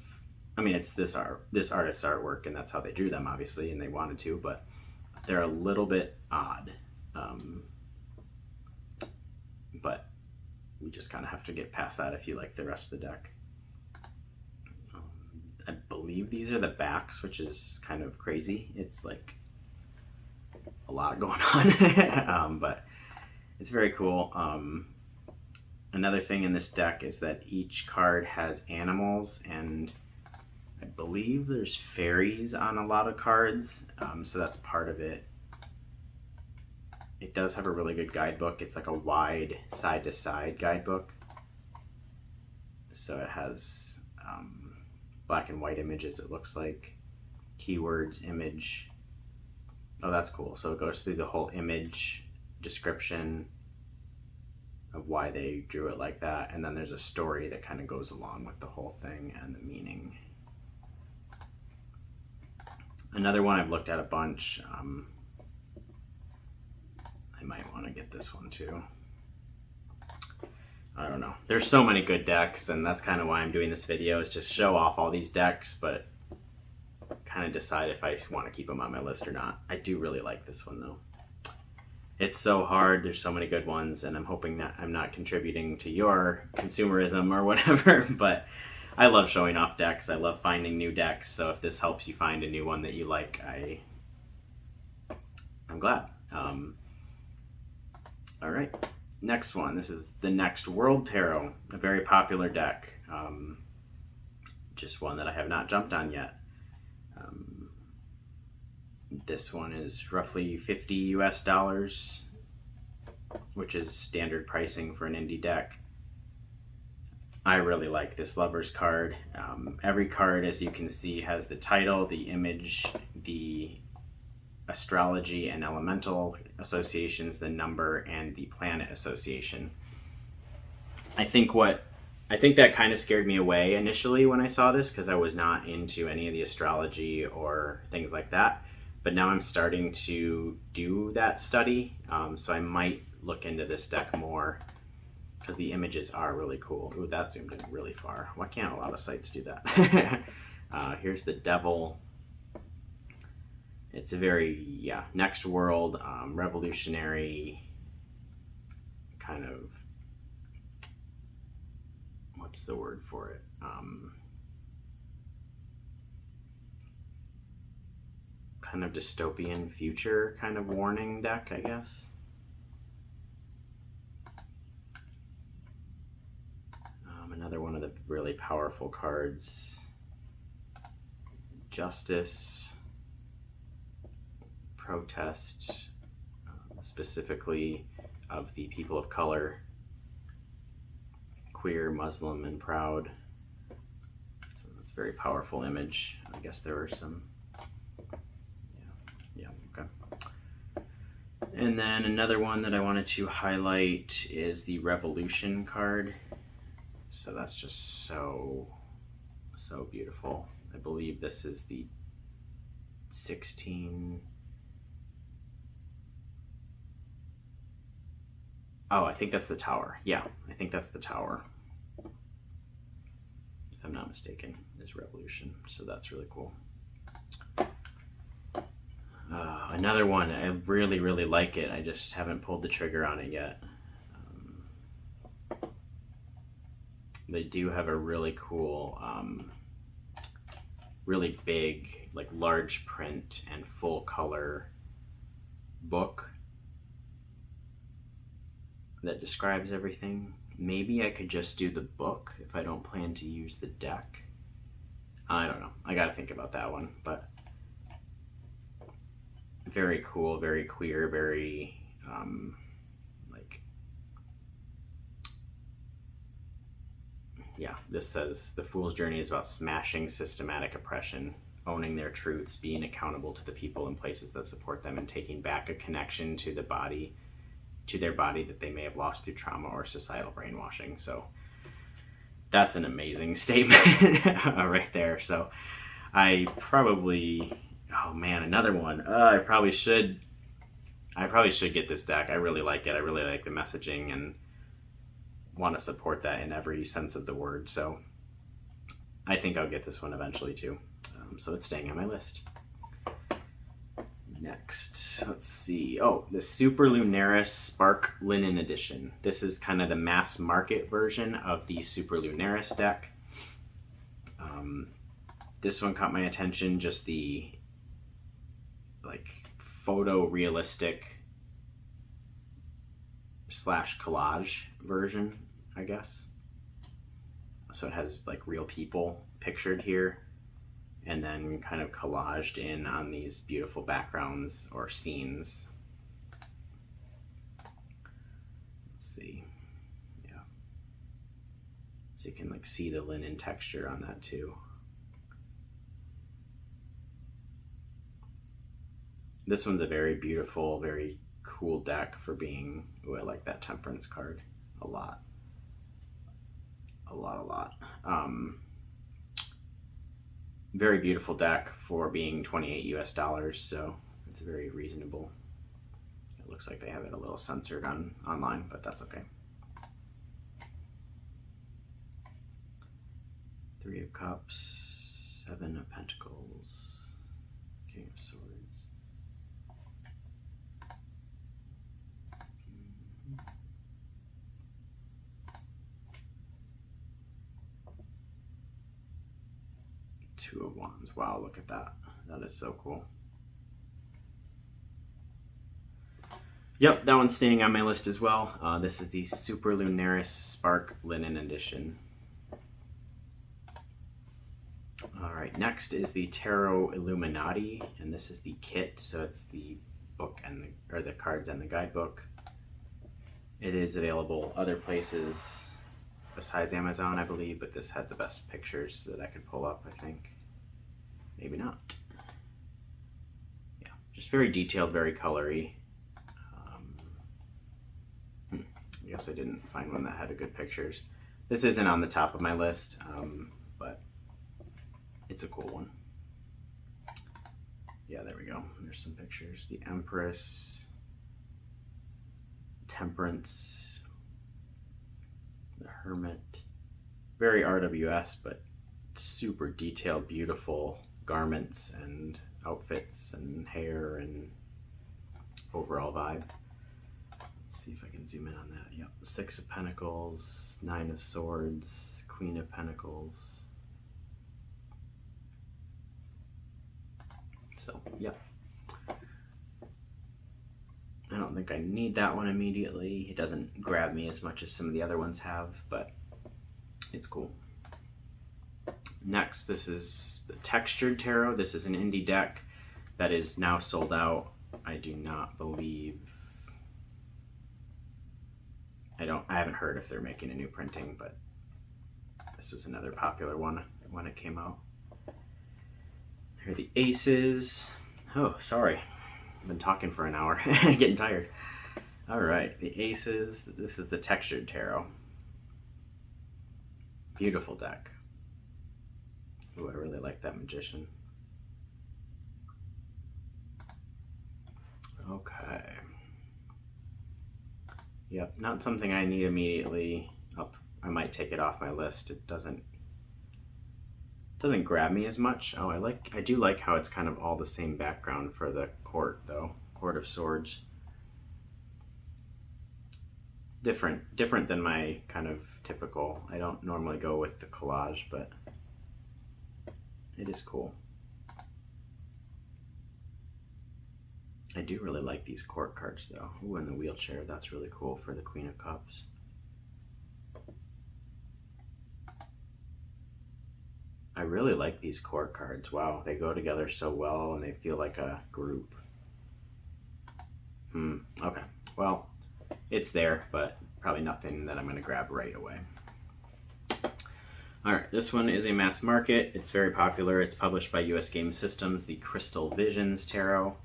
I mean, it's this artist's artwork, and that's how they drew them, obviously, and they wanted to, but they're a little bit odd. but we just kind of have to get past that if you like the rest of the deck. I believe these are the backs, which is kind of crazy. It's like a lot going on, but it's very cool. Another thing in this deck is that each card has animals, and I believe there's fairies on a lot of cards, so that's part of it. It does have a really good guidebook. It's like a wide side-to-side guidebook. So it has black and white images, it looks like. Keywords, image. Oh, that's cool. So it goes through the whole image description of why they drew it like that. And then there's a story that kind of goes along with the whole thing and the meaning. Another one I've looked at a bunch. I might want to get this one too. I don't know. There's so many good decks, and that's kind of why I'm doing this video, is to show off all these decks, but kind of decide if I want to keep them on my list or not. I do really like this one though. It's so hard. There's so many good ones, and I'm hoping that I'm not contributing to your consumerism or whatever, but I love showing off decks. I love finding new decks, so if this helps you find a new one that you like, I'm glad. All right, next one. This is the Next World Tarot, a very popular deck. Just one that I have not jumped on yet. This one is roughly $50 US, which is standard pricing for an indie deck. I really like this Lovers card. Every card, as you can see, has the title, the image, the astrology and elemental associations, the number, and the planet association. I think that kind of scared me away initially when I saw this, because I was not into any of the astrology or things like that. But now I'm starting to do that study, so I might look into this deck more, because the images are really cool. Ooh, that zoomed in really far. Why can't a lot of sites do that? Here's the Devil. It's a very, next world, revolutionary kind of, what's the word for it? Kind of dystopian future kind of warning deck, I guess. Another one of the really powerful cards. Justice. Protest, specifically of the people of color. Queer, Muslim, and proud. So that's a very powerful image. I guess there were some... Okay. And then another one that I wanted to highlight is the Revolution card. So that's just so beautiful. I believe this is the 16... Oh, I think that's the Tower. Yeah, I think that's the Tower. If I'm not mistaken, is Revolution. So that's really cool. Another one, I really, really like it. I just haven't pulled the trigger on it yet. They do have a really cool, really big, like large print and full color book that describes everything. Maybe I could just do the book if I don't plan to use the deck. I don't know. I gotta think about that one, but very cool, very queer, very this says the Fool's Journey is about smashing systematic oppression, owning their truths, being accountable to the people and places that support them, and taking back a connection to their body that they may have lost through trauma or societal brainwashing. So that's an amazing statement right there. So I probably, oh man, another one. I probably should get this deck. I really like it. I really like the messaging and want to support that in every sense of the word. So I think I'll get this one eventually too. So it's staying on my list. Next, let's see. Oh, the Super Lunaris Spark Linen Edition. This is kind of the mass market version of the Super Lunaris deck. This one caught my attention, just the like photorealistic / collage version, I guess. So it has like real people pictured here and then kind of collaged in on these beautiful backgrounds or scenes. Let's see. Yeah. So you can like see the linen texture on that too. This one's a very beautiful, very cool deck for being, ooh, I like that Temperance card a lot. A lot. Very beautiful deck for being $28 US, so it's very reasonable. It looks like they have it a little censored online, but that's okay. 3 of Cups, 7 of Pentacles, King of Swords. Two of Wands. Wow, look at that. That is so cool. Yep, that one's staying on my list as well. This is the Super Lunaris Spark Linen Edition. Alright, next is the Tarot Illuminati, and this is the kit, so it's the book and the cards and the guidebook. It is available other places besides Amazon, I believe, but this had the best pictures that I could pull up, I think. Maybe not. Yeah, just very detailed, very colory. I guess I didn't find one that had a good pictures. This isn't on the top of my list, but it's a cool one. Yeah, there we go. There's some pictures. The Empress, Temperance, the Hermit. Very RWS, but super detailed, beautiful garments and outfits and hair and overall vibe. Let's see if I can zoom in on that. Yep, 6 of Pentacles, 9 of Swords, Queen of Pentacles. So, yep. I don't think I need that one immediately. It doesn't grab me as much as some of the other ones have, but it's cool. Next, this is the Textured Tarot. This is an indie deck that is now sold out. I do not believe... I haven't heard if they're making a new printing, but this was another popular one when it came out. Here are the Aces. Oh, sorry. I've been talking for an hour. Getting tired. All right, the Aces. This is the Textured Tarot. Beautiful deck. Ooh, I really like that Magician. Okay. Yep, not something I need immediately. I might take it off my list. It doesn't grab me as much. Oh, I do like how it's kind of all the same background for the court though. Court of Swords. Different than my kind of typical. I don't normally go with the collage, but it is cool. I do really like these court cards though. Ooh, and the wheelchair, that's really cool for the Queen of Cups. I really like these court cards. Wow, they go together so well and they feel like a group. Okay, well, it's there, but probably nothing that I'm going to grab right away. Alright, this one is a mass market. It's very popular. It's published by US Game Systems, the Crystal Visions Tarot.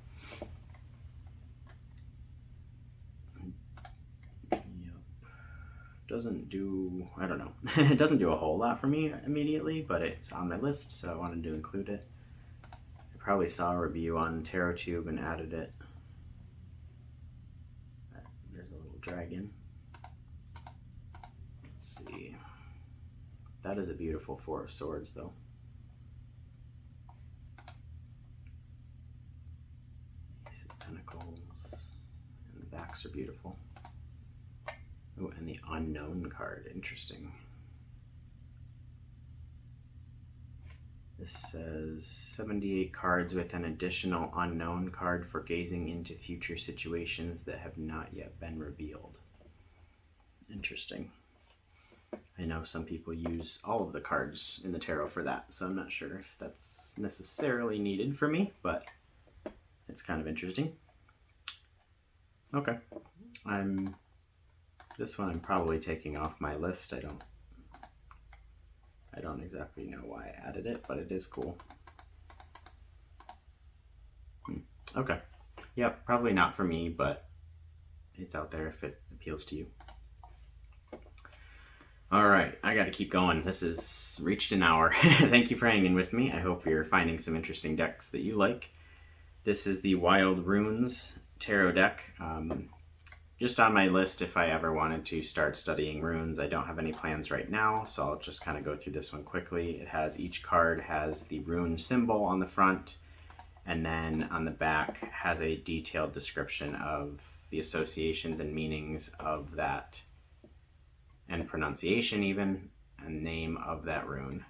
Doesn't do, I don't know, it doesn't do a whole lot for me immediately, but it's on my list, so I wanted to include it. I probably saw a review on TarotTube and added it. There's a little dragon. Let's see. That is a beautiful Four of Swords, though. card. Interesting. This says 78 cards with an additional unknown card for gazing into future situations that have not yet been revealed. Interesting. I know some people use all of the cards in the tarot for that, so I'm not sure if that's necessarily needed for me, but it's kind of interesting. Okay. This one I'm probably taking off my list. I don't exactly know why I added it, but it is cool. Okay. Yep, probably not for me, but it's out there if it appeals to you. All right, I got to keep going. This has reached an hour. Thank you for hanging with me. I hope you're finding some interesting decks that you like. This is the Wild Runes Tarot deck. Just on my list if I ever wanted to start studying runes. I don't have any plans right now, so I'll just kind of go through this one quickly. It has, each card has the rune symbol on the front, and then on the back has a detailed description of the associations and meanings of that, and pronunciation even, and name of that rune.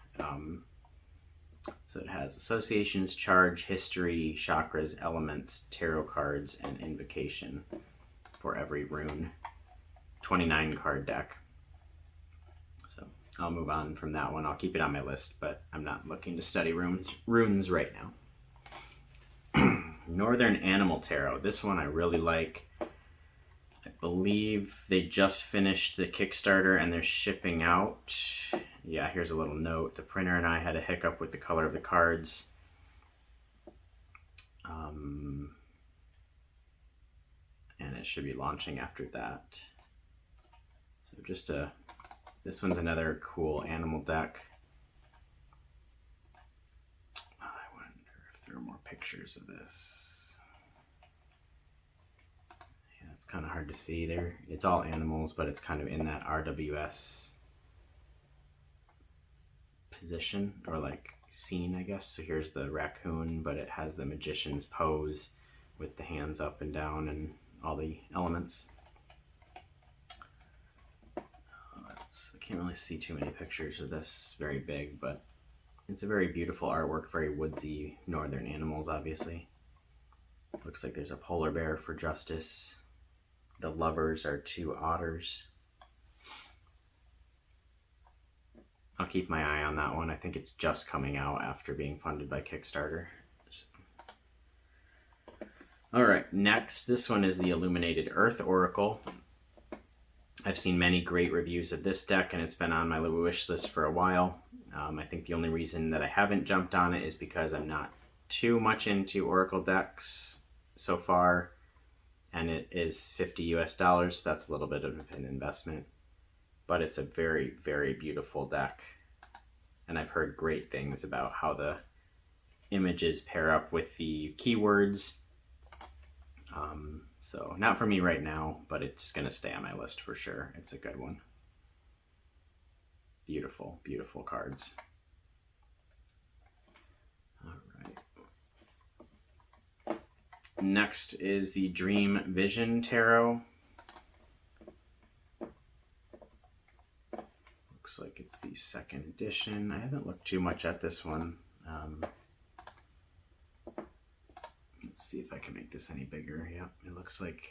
So it has associations, charge, history, chakras, elements, tarot cards, and invocation for every rune. 29 card deck. So I'll move on from that one. I'll keep it on my list, but I'm not looking to study runes right now. Northern Animal Tarot. This one I really like. I believe they just finished the Kickstarter and they're shipping out. Yeah, here's a little note. The printer and I had a hiccup with the color of the cards. And it should be launching after that. So this one's another cool animal deck. I wonder if there are more pictures of this. Yeah, it's kind of hard to see there. It's all animals, but it's kind of in that RWS position, or like scene, I guess. So here's the raccoon, but it has the magician's pose with the hands up and down and all the elements. I can't really see too many pictures of this. It's very big, but it's a very beautiful artwork, very woodsy northern animals, obviously. Looks like there's a polar bear for justice. The lovers are two otters. I'll keep my eye on that one. I think it's just coming out after being funded by Kickstarter. All right, next, this one is the Illuminated Earth Oracle. I've seen many great reviews of this deck, and it's been on my wish list for a while. I think the only reason that I haven't jumped on it is because I'm not too much into Oracle decks so far, and it is $50 US, so that's a little bit of an investment. But it's a very, very beautiful deck, and I've heard great things about how the images pair up with the keywords. So not for me right now, but it's going to stay on my list for sure. It's a good one. Beautiful, beautiful cards. All right. Next is the Dream Vision Tarot. Looks like it's the second edition. I haven't looked too much at this one. Let's see if I can make this any bigger. Yeah, it looks like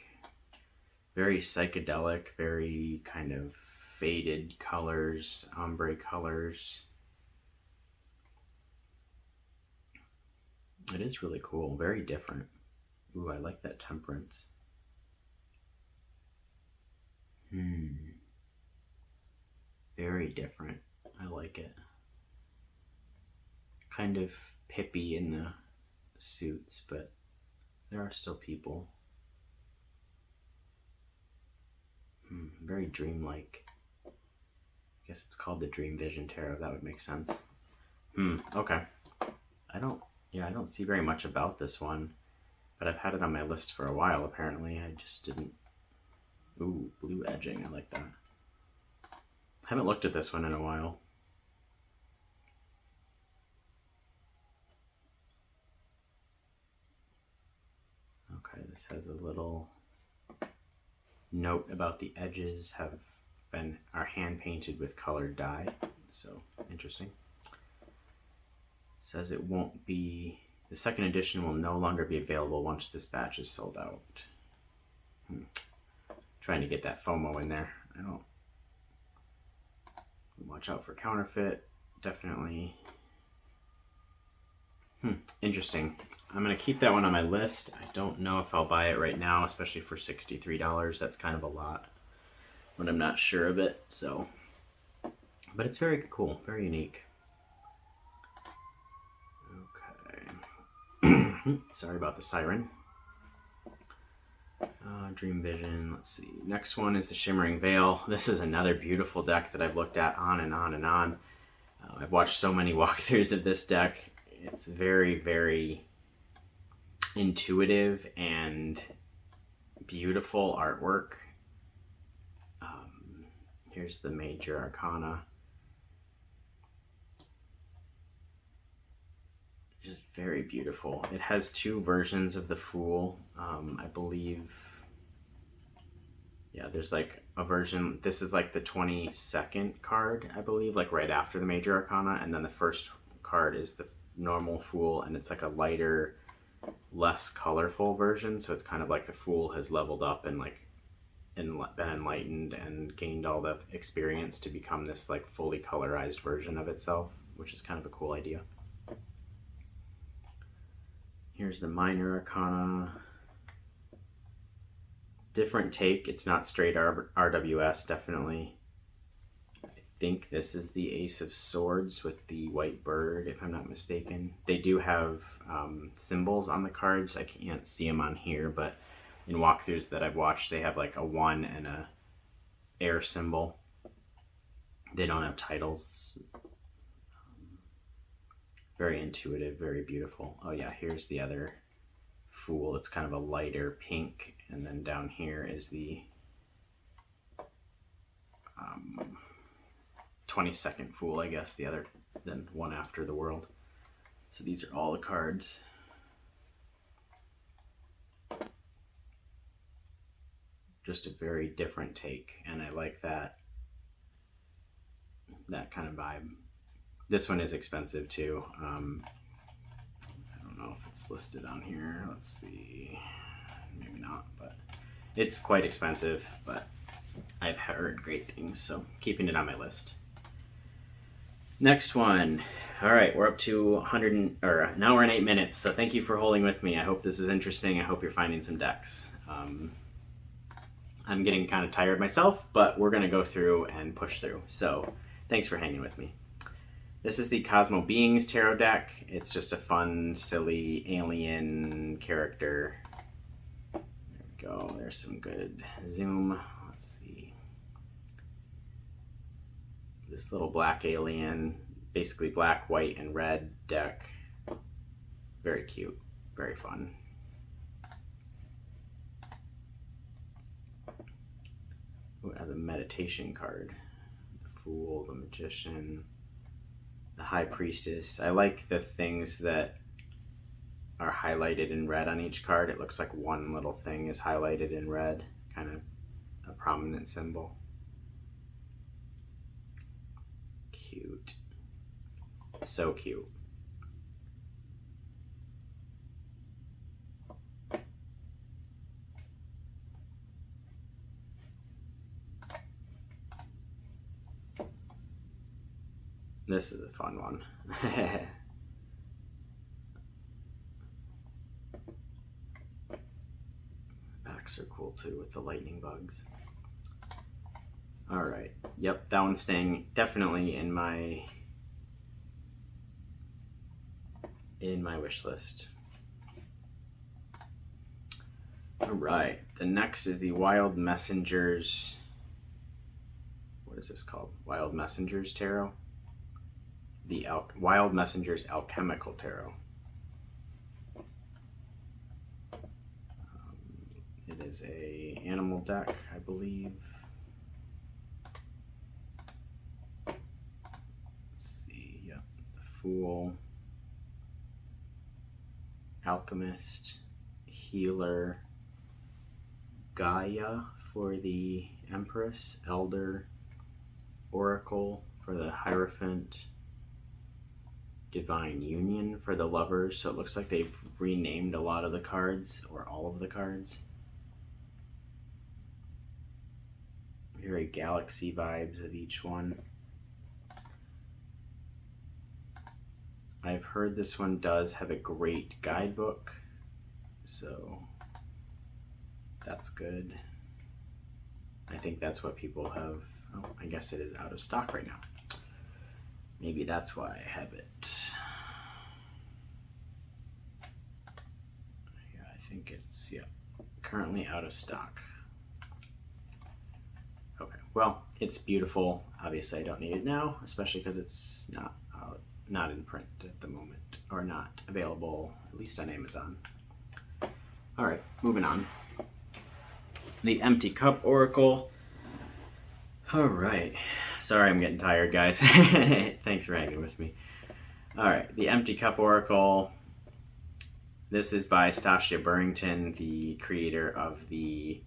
very psychedelic, very kind of faded colors, ombre colors. It is really cool, very different. Ooh, I like that temperance. Very different. I like it. Kind of pippy in the suits, but there are still people. Very dreamlike. I guess it's called the Dream Vision Tarot. That would make sense. Okay. I don't see very much about this one, but I've had it on my list for a while apparently. I just didn't. Ooh, blue edging. I like that. I haven't looked at this one in a while. Okay, this has a little note about the edges have are hand painted with colored dye. So interesting. Says it won't be, the second edition will no longer be available once this batch is sold out. Trying to get that FOMO in there. I don't, watch out for counterfeit, definitely. Interesting. I'm going to keep that one on my list. I don't know if I'll buy it right now, especially for $63. That's kind of a lot, but I'm not sure of it. So, but it's very cool, very unique. Okay. Sorry about the siren. Dream Vision. Let's see. Next one is the Shimmering Veil. This is another beautiful deck that I've looked at on and on and on. I've watched so many walkthroughs of this deck. It's very, very intuitive and beautiful artwork. Here's the Major Arcana. Just very beautiful. It has two versions of the Fool. I believe, yeah, there's like a version, this is like the 22nd card, I believe, like right after the Major Arcana, and then the first card is the normal Fool, and it's like a lighter, less colorful version. So it's kind of like the Fool has leveled up and like been enlightened and gained all the experience to become this like fully colorized version of itself, which is kind of a cool idea. Here's the Minor Arcana. Different take. It's not straight RWS, definitely. I think this is the Ace of Swords with the white bird, if I'm not mistaken. They do have symbols on the cards. I can't see them on here, but in walkthroughs that I've watched, they have like a 1 and a air symbol. They don't have titles. Very intuitive, very beautiful. Oh yeah, here's the other Fool. It's kind of a lighter pink, and then down here is the 22nd Fool, I guess, the other, then one after the World. So these are all the cards. Just a very different take, and I like that kind of vibe. This one is expensive too. I don't know if it's listed on here. Let's see. Maybe not, but it's quite expensive, but I've heard great things, so keeping it on my list. Next one. All right, we're up to 100 or an hour and 8 minutes, so thank you for holding with me. I hope this is interesting. I hope you're finding some decks. I'm getting kind of tired myself, but we're going to go through and push through. So thanks for hanging with me. This is the Cosmo Beings Tarot deck. It's just a fun, silly alien character. There we go. There's some good zoom. Let's see. This little black alien, basically black, white, and red deck. Very cute. Very fun. Ooh, it has a meditation card. The Fool, the Magician, the High Priestess. I like the things that are highlighted in red on each card. It looks like one little thing is highlighted in red, kind of a prominent symbol. Cute. So cute. This is a fun one. Backs are cool too with the lightning bugs. All right. Yep, that one's staying definitely in my wish list. All right. The next is the Wild Messengers. What is this called? Wild Messengers Tarot. The Wild Messengers Alchemical Tarot. It is a animal deck, I believe. Let's see, yep, the Fool, Alchemist, Healer, Gaia for the Empress, Elder, Oracle for the Hierophant, Divine Union for the Lovers. So it looks like they've renamed a lot of the cards, or all of the cards. Very galaxy vibes of each one. I've heard this one does have a great guidebook, so that's good. I think that's what people have. Oh, I guess it is out of stock right now. Maybe that's why I have it. Yeah, I think it's, yeah, currently out of stock. Okay, well, it's beautiful. Obviously, I don't need it now, especially because it's not in print at the moment, or not available, at least on Amazon. All right, moving on. The Empty Cup Oracle. All right. Sorry, I'm getting tired, guys. Thanks for hanging with me. All right, the Empty Cup Oracle. This is by Stasia Burrington, the creator of the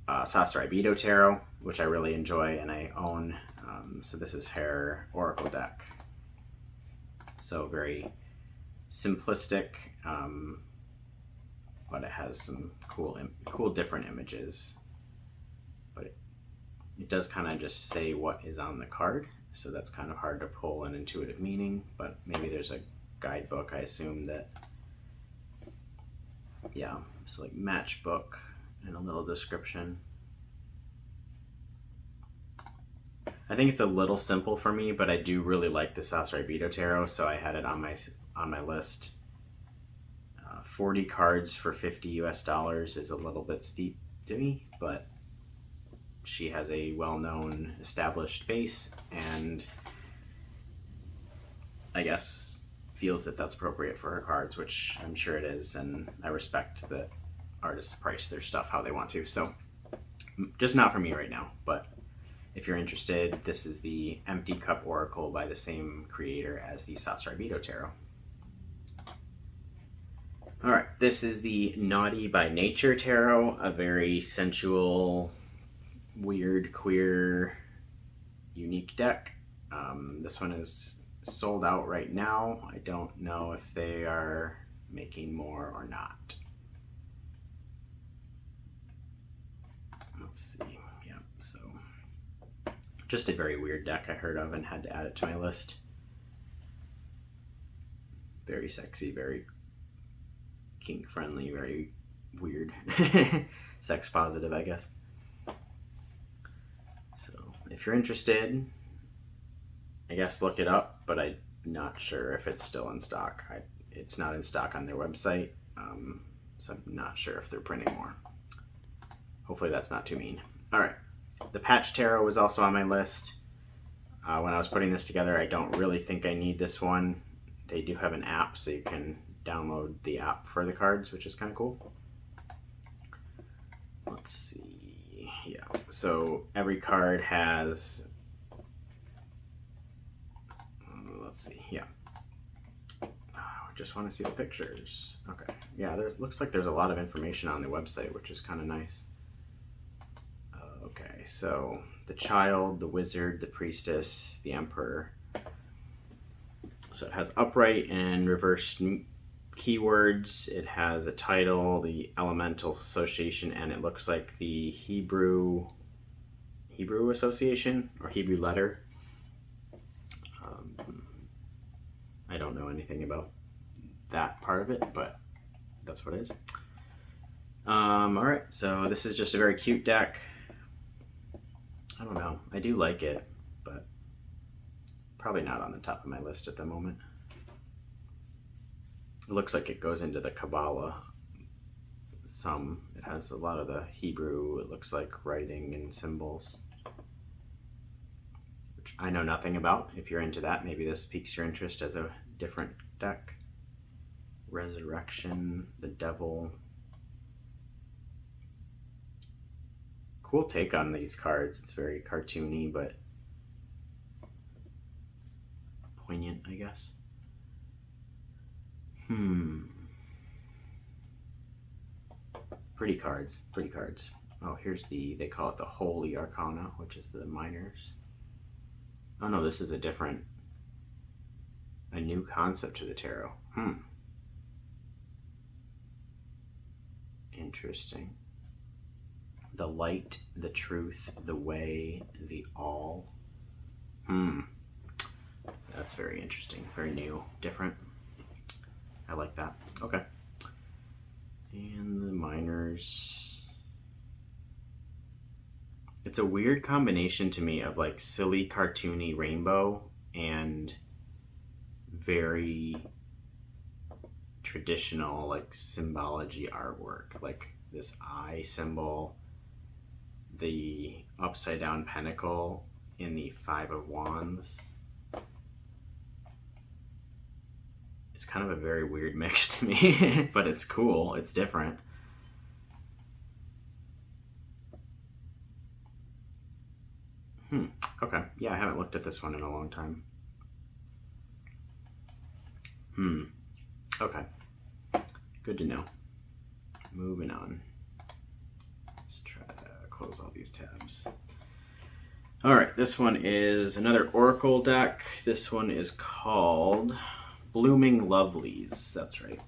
Doodle Tarot, which I really enjoy and I own. So this is her Oracle deck. So very simplistic, but it has some cool different images. But it does kind of just say what is on the card, so that's kind of hard to pull an intuitive meaning, but maybe there's a guidebook, I assume that, yeah, it's like matchbook and a little description. I think it's a little simple for me, but I do really like the Doodle Tarot, so I had it on my list. 40 cards for $50 US is a little bit steep to me, but she has a well-known established base, and I guess feels that that's appropriate for her cards, which I'm sure it is, and I respect that artists price their stuff how they want to. So just not for me right now, but if you're interested, this is the Empty Cup Oracle by the same creator as the Doodle Tarot. All right, this is the Naughty by Nature Tarot, a very sensual, weird, queer, unique deck. This one is sold out right now. I don't know if they are making more or not. Let's see. Yeah, so just a very weird deck I heard of and had to add it to my list. Very sexy, very kink friendly, very weird. Sex positive, I guess. So if you're interested, I guess look it up, but I'm not sure if it's still in stock. It's not in stock on their website, so I'm not sure if they're printing more. Hopefully that's not too mean. All right, the Patch Tarot was also on my list. When I was putting this together, I don't really think I need this one. They do have an app, so you can download the app for the cards, which is kind of cool. Let's see. Yeah, so every card has, let's see, yeah. I just want to see the pictures. Okay, yeah, looks like there's a lot of information on the website, which is kind of nice. Okay, so the Child, the Wizard, the Priestess, the Emperor. So it has upright and reversed keywords. It has a title, the Elemental Association, and it looks like the Hebrew Association, or Hebrew letter. I don't know anything about that part of it, but that's what it is. All right, so this is just a very cute deck. I don't know. I do like it, but probably not on the top of my list at the moment. It looks like it goes into the Kabbalah some. It has a lot of the Hebrew, it looks like, writing and symbols, which I know nothing about. If you're into that, maybe this piques your interest as a different deck. Resurrection, the Devil. Cool take on these cards. It's very cartoony, but poignant, I guess. Pretty cards, pretty cards. Oh, here's the, they call it the Holy Arcana, which is the minors. Oh no, this is a new concept to the tarot. Interesting. The light, the truth, the way, the all. That's very interesting. Very new, different. I like that. Okay. And the minors. It's a weird combination to me of like silly cartoony rainbow and very traditional like symbology artwork, like this eye symbol, the upside down pentacle in the Five of Wands. It's kind of a very weird mix to me, but it's cool. It's different. Okay. Yeah, I haven't looked at this one in a long time. Okay. Good to know. Moving on. Let's try to close all these tabs. All right, this one is another Oracle deck. This one is called Blooming Lovelies. That's right.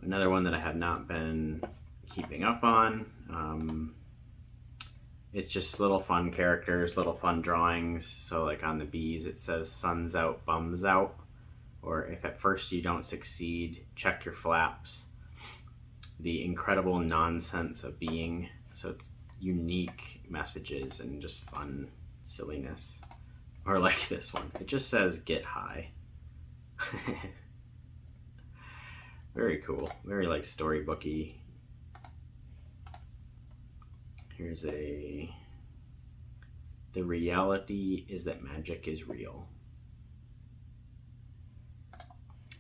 Another one that I have not been keeping up on. It's just little fun characters, little fun drawings. So like on the bees, it says sun's out, bums out. Or if at first you don't succeed, check your flaps. The incredible nonsense of being. So it's unique messages and just fun silliness. Or like this one, it just says get high. Very cool, very like storybooky. Here's the reality is that magic is real.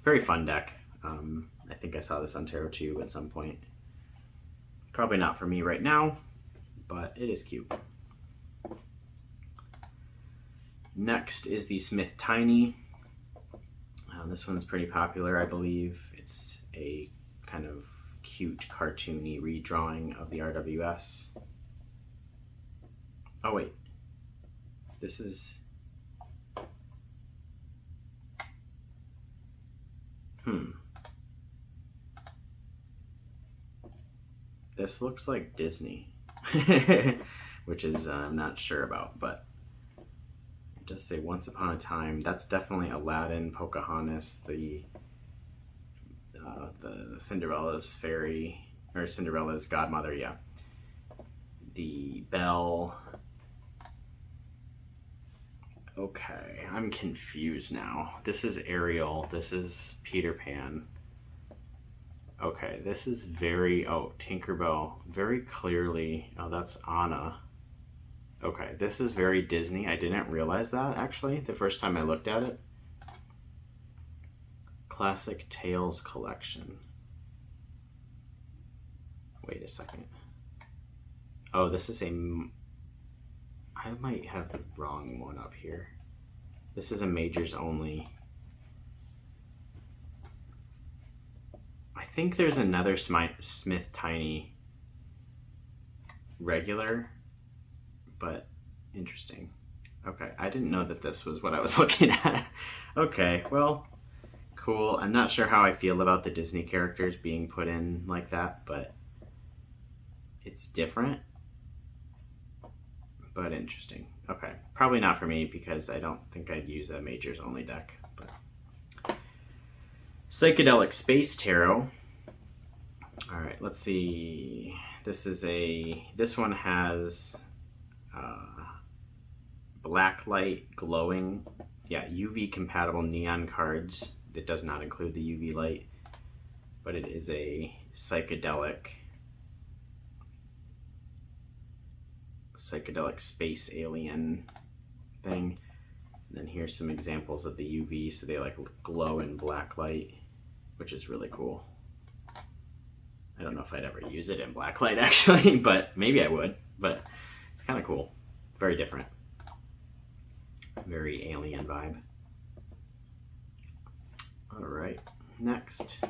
Very fun deck. I think I saw this on Tarot Tube at some point. Probably not for me right now, but it is cute. Next is the Smith Tiny. This one's pretty popular, I believe. It's a kind of cute, cartoony redrawing of the RWS. Oh wait, this is... This looks like Disney, which is I'm not sure about, but it does say Once Upon a Time. That's definitely Aladdin, Pocahontas, the Cinderella's fairy, or Cinderella's godmother, yeah. The bell. Okay, I'm confused now. This is Ariel, this is Peter Pan. Okay, this is very, Tinkerbell, very clearly, that's Anna. Okay, this is very Disney. I didn't realize that, actually, the first time I looked at it. Classic Tales Collection. Wait a second. Oh, this is I might have the wrong one up here. This is a majors only. I think there's another Smith Tiny regular, but interesting. Okay, I didn't know that this was what I was looking at. Okay, well, cool. I'm not sure how I feel about the Disney characters being put in like that, but it's different, but interesting. Okay, probably not for me because I don't think I'd use a majors only deck. But Psychedelic Space Tarot. All right, let's see. This one has black light glowing, UV compatible neon cards. It does not include the UV light, but it is a psychedelic space alien thing. And then here's some examples of the UV, so they like glow in black light, which is really cool. I don't know if I'd ever use it in black light actually, but maybe I would, but it's kind of cool. Very different. Very alien vibe. All right, next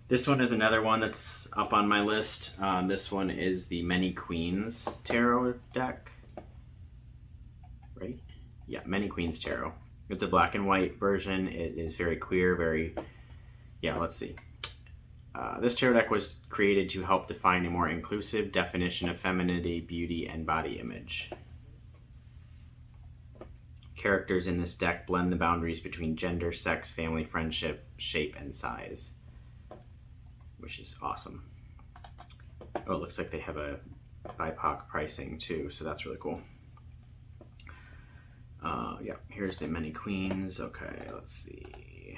This one is another one that's up on my list. This one is the Many Queens Tarot deck. Right? Yeah, Many Queens Tarot. It's a black and white version. It is very queer, let's see. This tarot deck was created to help define a more inclusive definition of femininity, beauty, and body image. Characters in this deck blend the boundaries between gender, sex, family, friendship, shape, and size, which is awesome. Oh, it looks like they have a BIPOC pricing too, so that's really cool. Yeah, here's the Many Queens. Okay, let's see.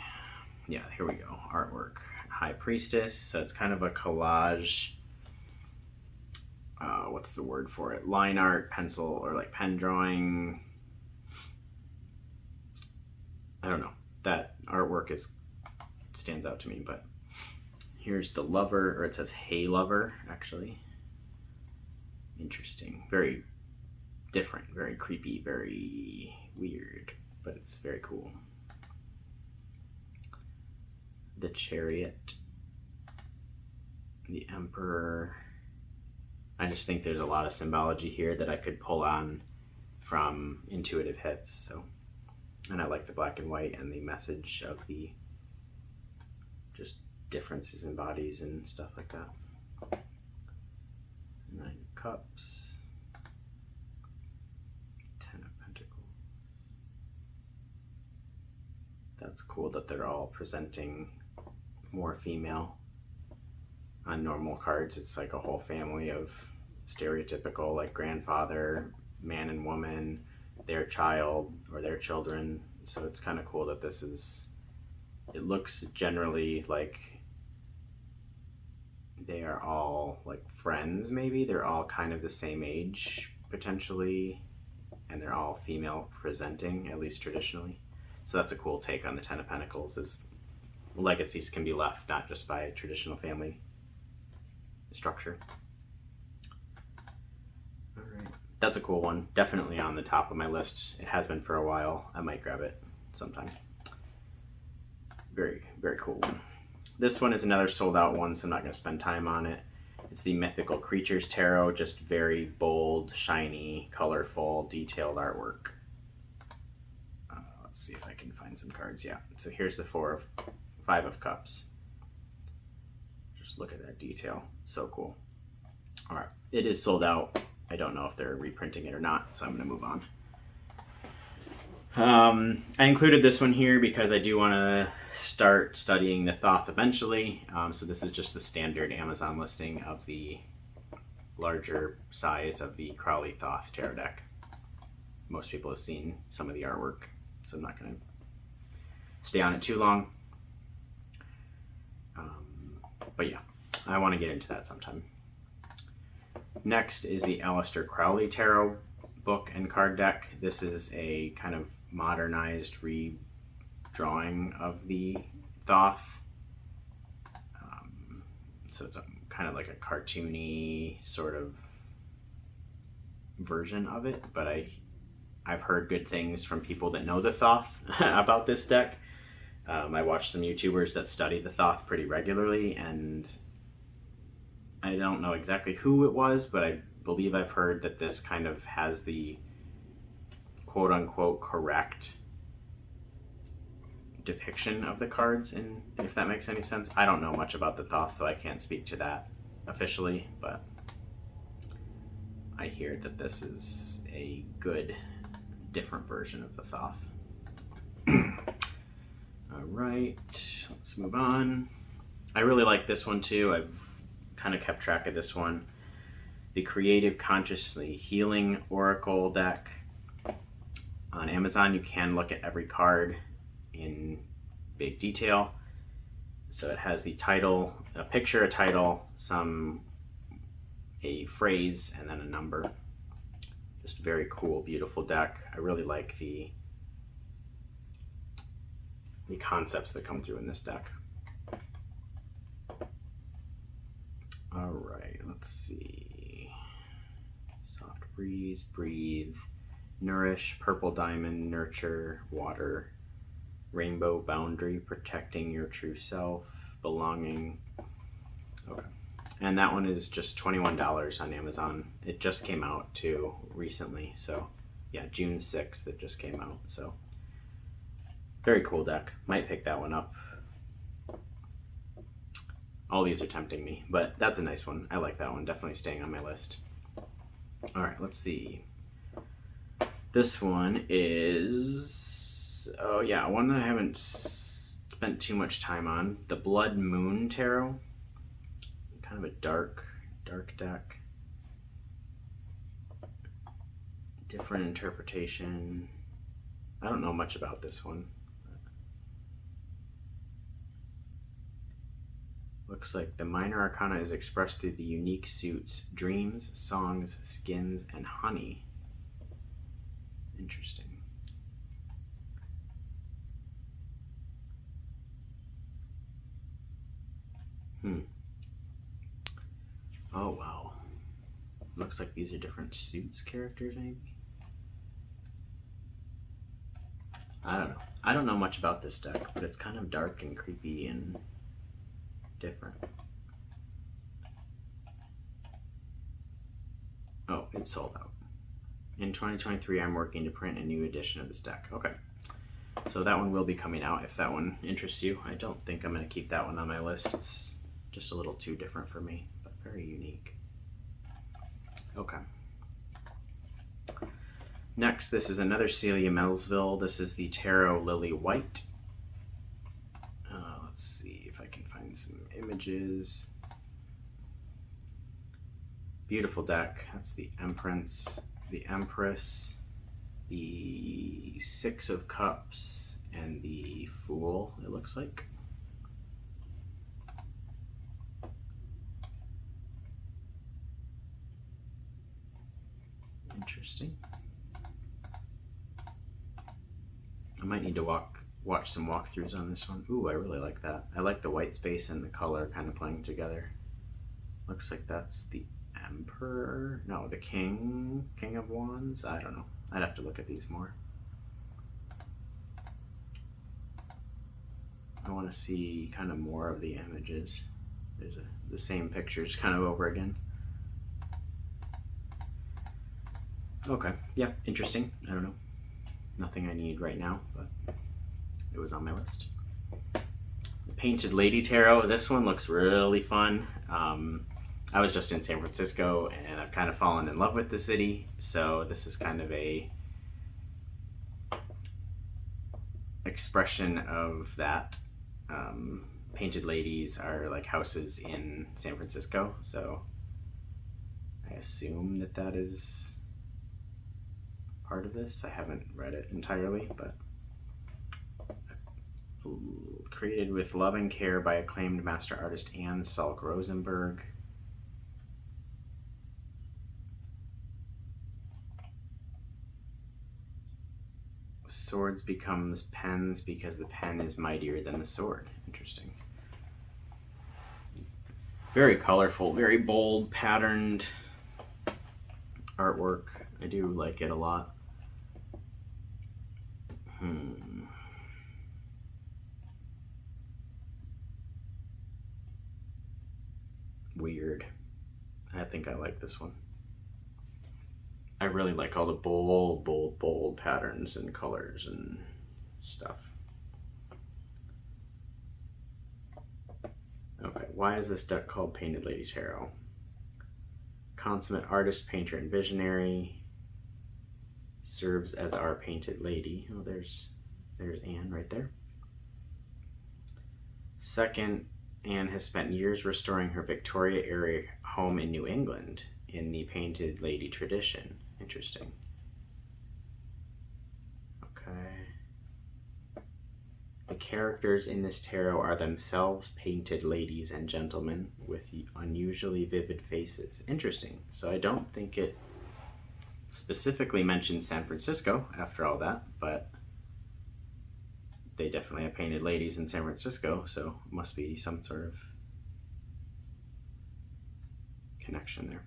Yeah, here we go. Artwork. High Priestess. So it's kind of a collage. What's the word for it? Line art, pencil, or like pen drawing. I don't know. That artwork stands out to me, but here's the lover, or it says "Hey Lover," actually. Interesting. Very different, very creepy, very weird, but it's very cool. The Chariot, the Emperor. I just think there's a lot of symbology here that I could pull on from intuitive hits. So, and I like the black and white and the message of the just differences in bodies and stuff like that. 9 of Cups, 10 of Pentacles. That's cool that they're all presenting more female. On normal cards, it's like a whole family of stereotypical, like grandfather, man and woman, their child or their children. So it's kind of cool that this is, it looks generally like they are all like friends, maybe. They're all kind of the same age, potentially, and they're all female presenting, at least traditionally. So that's a cool take on the Ten of Pentacles, is legacies can be left not just by traditional family structure. All right, that's a cool one. Definitely on the top of my list. It has been for a while. I might grab it sometime. Very, very cool one. This one is another sold out one, so I'm not going to spend time on it. It's the Mythical Creatures Tarot, just very bold, shiny, colorful, detailed artwork. Let's see if I can find some cards. Yeah, so here's the 5 of Cups. Just look at that detail. So cool. All right, it is sold out. I don't know if they're reprinting it or not, so I'm going to move on. I included this one here because I do want to start studying the Thoth eventually. So this is just the standard Amazon listing of the larger size of the Crowley Thoth tarot deck. Most people have seen some of the artwork, so I'm not going to stay on it too long. But yeah, I want to get into that sometime. Next is the Aleister Crowley Tarot book and card deck. This is a kind of modernized redrawing of the Thoth. So it's kind of like a cartoony sort of version of it, but I've heard good things from people that know the Thoth about this deck. I watch some YouTubers that study the Thoth pretty regularly, and I don't know exactly who it was, but I believe I've heard that this kind of has the quote-unquote correct depiction of the cards, and if that makes any sense. I don't know much about the Thoth, so I can't speak to that officially, but I hear that this is a good, different version of the Thoth. All right, let's move on. I really like this one too. I've kind of kept track of this one. The Creative Consciously Healing Oracle deck. On Amazon, you can look at every card in big detail. So it has the title, a picture, a title, a phrase, and then a number. Just a very cool, beautiful deck. I really like the concepts that come through in this deck. All right, let's see. Soft breeze, breathe, nourish, purple diamond, nurture, water, rainbow boundary, protecting your true self, belonging, Okay. And that one is just $21 on Amazon. It just came out too recently. So yeah, June 6th it just came out. So very cool deck. Might pick that one up. All these are tempting me, but that's a nice one. I like that one. Definitely staying on my list. All right, let's see. This one is, oh yeah, one that I haven't spent too much time on. The Blood Moon Tarot. Kind of a dark deck. Different interpretation. I don't know much about this one. Looks like the minor arcana is expressed through the unique suits, dreams, songs, skins, and honey. Interesting. Oh, wow. Looks like these are different suits characters, maybe? I don't know. I don't know much about this deck, but it's kind of dark and creepy and different. Oh, it's sold out. In 2023, I'm working to print a new edition of this deck. Okay. So that one will be coming out if that one interests you. I don't think I'm going to keep that one on my list. It's just a little too different for me, but very unique. Okay. Next, this is another Celia Melville. This is the Tarot Lily Waite. Let's see if I can find some images. Beautiful deck. That's the Empress, the Six of Cups, and the Fool, it looks like. Interesting. I might need to watch some walkthroughs on this one. Ooh, I really like that. I like the white space and the color kind of playing together. Looks like that's the Emperor. No, the King of Wands. I don't know. I'd have to look at these more. I want to see kind of more of the images. There's the same pictures kind of over again. Okay, yeah, interesting. I don't know. Nothing I need right now, but it was on my list. The Painted Lady Tarot. This one looks really fun. I was just in San Francisco and I've kind of fallen in love with the city. So this is kind of a expression of that. Painted ladies are like houses in San Francisco. So I assume that is part of this. I haven't read it entirely, but created with love and care by acclaimed master artist Anne Salk Rosenberg. Swords becomes pens because the pen is mightier than the sword. Interesting. Very colorful, very bold, patterned artwork. I do like it a lot. Weird. I think I like this one. I really like all the bold patterns and colors and stuff. Okay, why is this deck called Painted Lady Tarot? Consummate artist, painter, and visionary. Serves as our painted lady. Oh, there's Anne right there. Second, Anne has spent years restoring her Victoria-era home in New England in the painted lady tradition. Interesting. Okay. The characters in this tarot are themselves painted ladies and gentlemen with unusually vivid faces. Interesting. So I don't think it specifically mentions San Francisco after all that, but they definitely have painted ladies in San Francisco, so it must be some sort of connection there.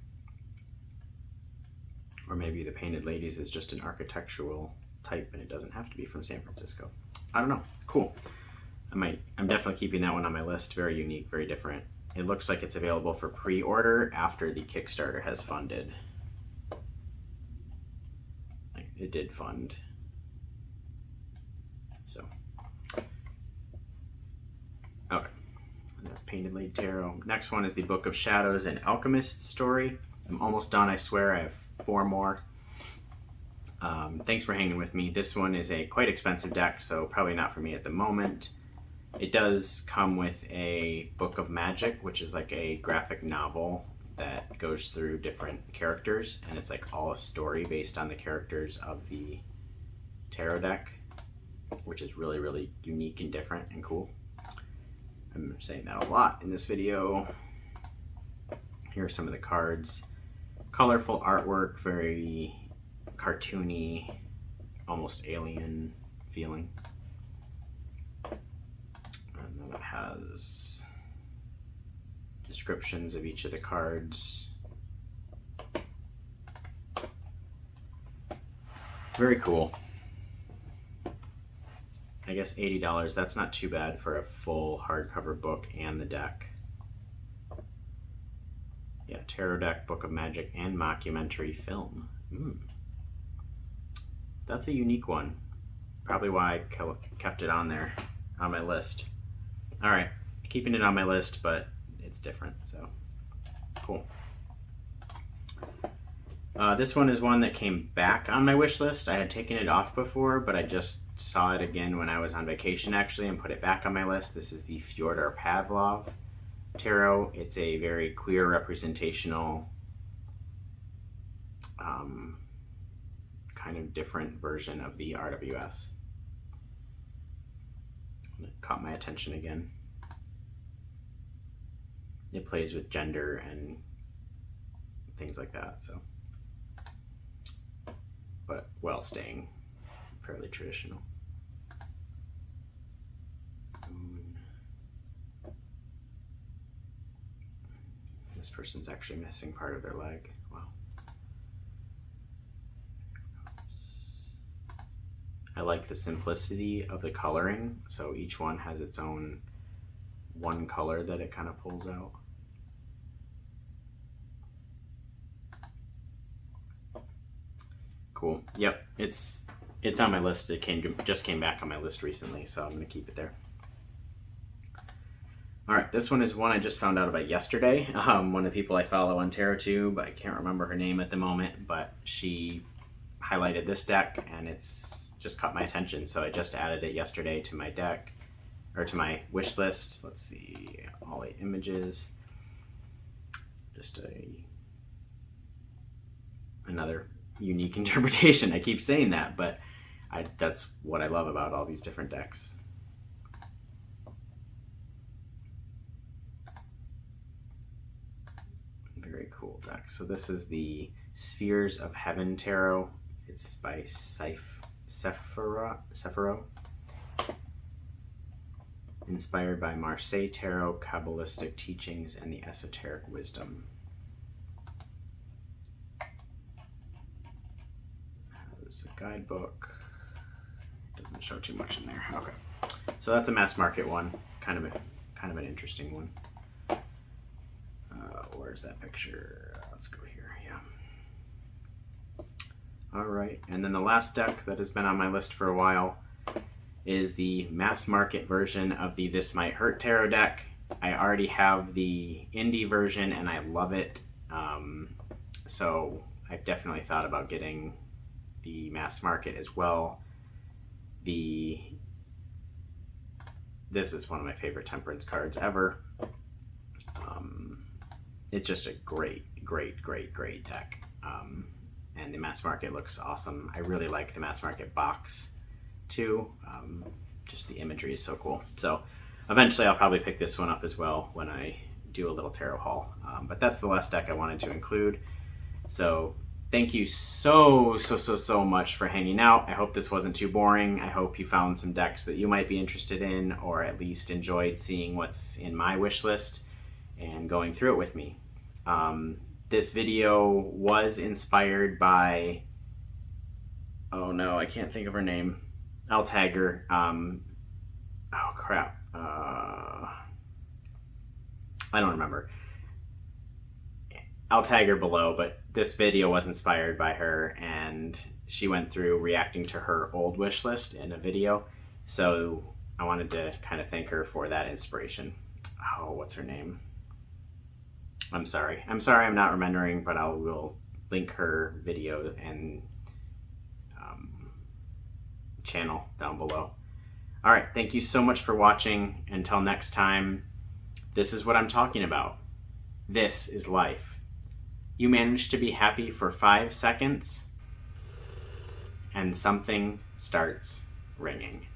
Or maybe the painted ladies is just an architectural type and it doesn't have to be from San Francisco. I don't know. Cool. I'm definitely keeping that one on my list. Very unique, very different. it looks like it's available for pre-order after the Kickstarter has funded. It did fund. So, okay. Painted Lady Tarot. Next one is the Book of Shadows and Alchemist story. I'm almost done, I swear. I have 4 more. Thanks for hanging with me. This one is a quite expensive deck, so probably not for me at the moment. It does come with a Book of Magick, which is like a graphic novel that goes through different characters, and it's like all a story based on the characters of the tarot deck, which is really, really unique and different and cool. I'm saying that a lot in this video. Here are some of the cards. Colorful artwork, very cartoony, almost alien feeling. And then it has descriptions of each of the cards. Very cool. I guess $80, that's not too bad for a full hardcover book and the deck. Yeah, tarot deck, Book of Magick, and mockumentary film. That's a unique one. Probably why I kept it on there, on my list. All right, keeping it on my list, but it's different, so cool. This one is one that came back on my wish list. I had taken it off before, but I just saw it again when I was on vacation actually and put it back on my list. This is the Fyodor Pavlov Tarot. It's a very queer representational, kind of different version of the RWS. It caught my attention again. It plays with gender and things like that, so. But while staying fairly traditional. This person's actually missing part of their leg. Wow. I like the simplicity of the coloring. So each one has its own one color that it kind of pulls out. Cool. Yep, it's on my list. It just came back on my list recently, so I'm going to keep it there. All right, this one is one I just found out about yesterday. One of the people I follow on TarotTube, I can't remember her name at the moment, but she highlighted this deck, and it's just caught my attention. So I just added it yesterday to my deck, or to my wish list. Let's see, all 8 images. Just another unique interpretation. I keep saying that, but that's what I love about all these different decks. Very cool deck. So this is the Spheres of Heaven Tarot. It's by Sephiro. Inspired by Marseille Tarot, Kabbalistic teachings, and the esoteric wisdom. There's a guidebook. Doesn't show too much in there. Okay. So that's a mass market one. Kind of an interesting one. Where's that picture? Let's go here. Yeah. All right. And then the last deck that has been on my list for a while is the mass market version of the This Might Hurt Tarot deck. I already have the indie version and I love it. So I've definitely thought about getting the mass market as well. This is one of my favorite temperance cards ever. It's just a great deck. And the mass market looks awesome. I really like the mass market box too. Just the imagery is so cool. So eventually I'll probably pick this one up as well when I do a little tarot haul. But that's the last deck I wanted to include. So thank you so much for hanging out. I hope this wasn't too boring. I hope you found some decks that you might be interested in, or at least enjoyed seeing what's in my wish list and going through it with me. This video was inspired by, oh no, I can't think of her name. I'll tag her. Oh crap. I don't remember. I'll tag her below, but this video was inspired by her, and she went through reacting to her old wish list in a video. So I wanted to kind of thank her for that inspiration. Oh, what's her name? I'm sorry I'm not remembering, but will link her video and channel down below. All right, thank you so much for watching. Until next time, this is what I'm talking about. This is life. You manage to be happy for 5 seconds, and something starts ringing.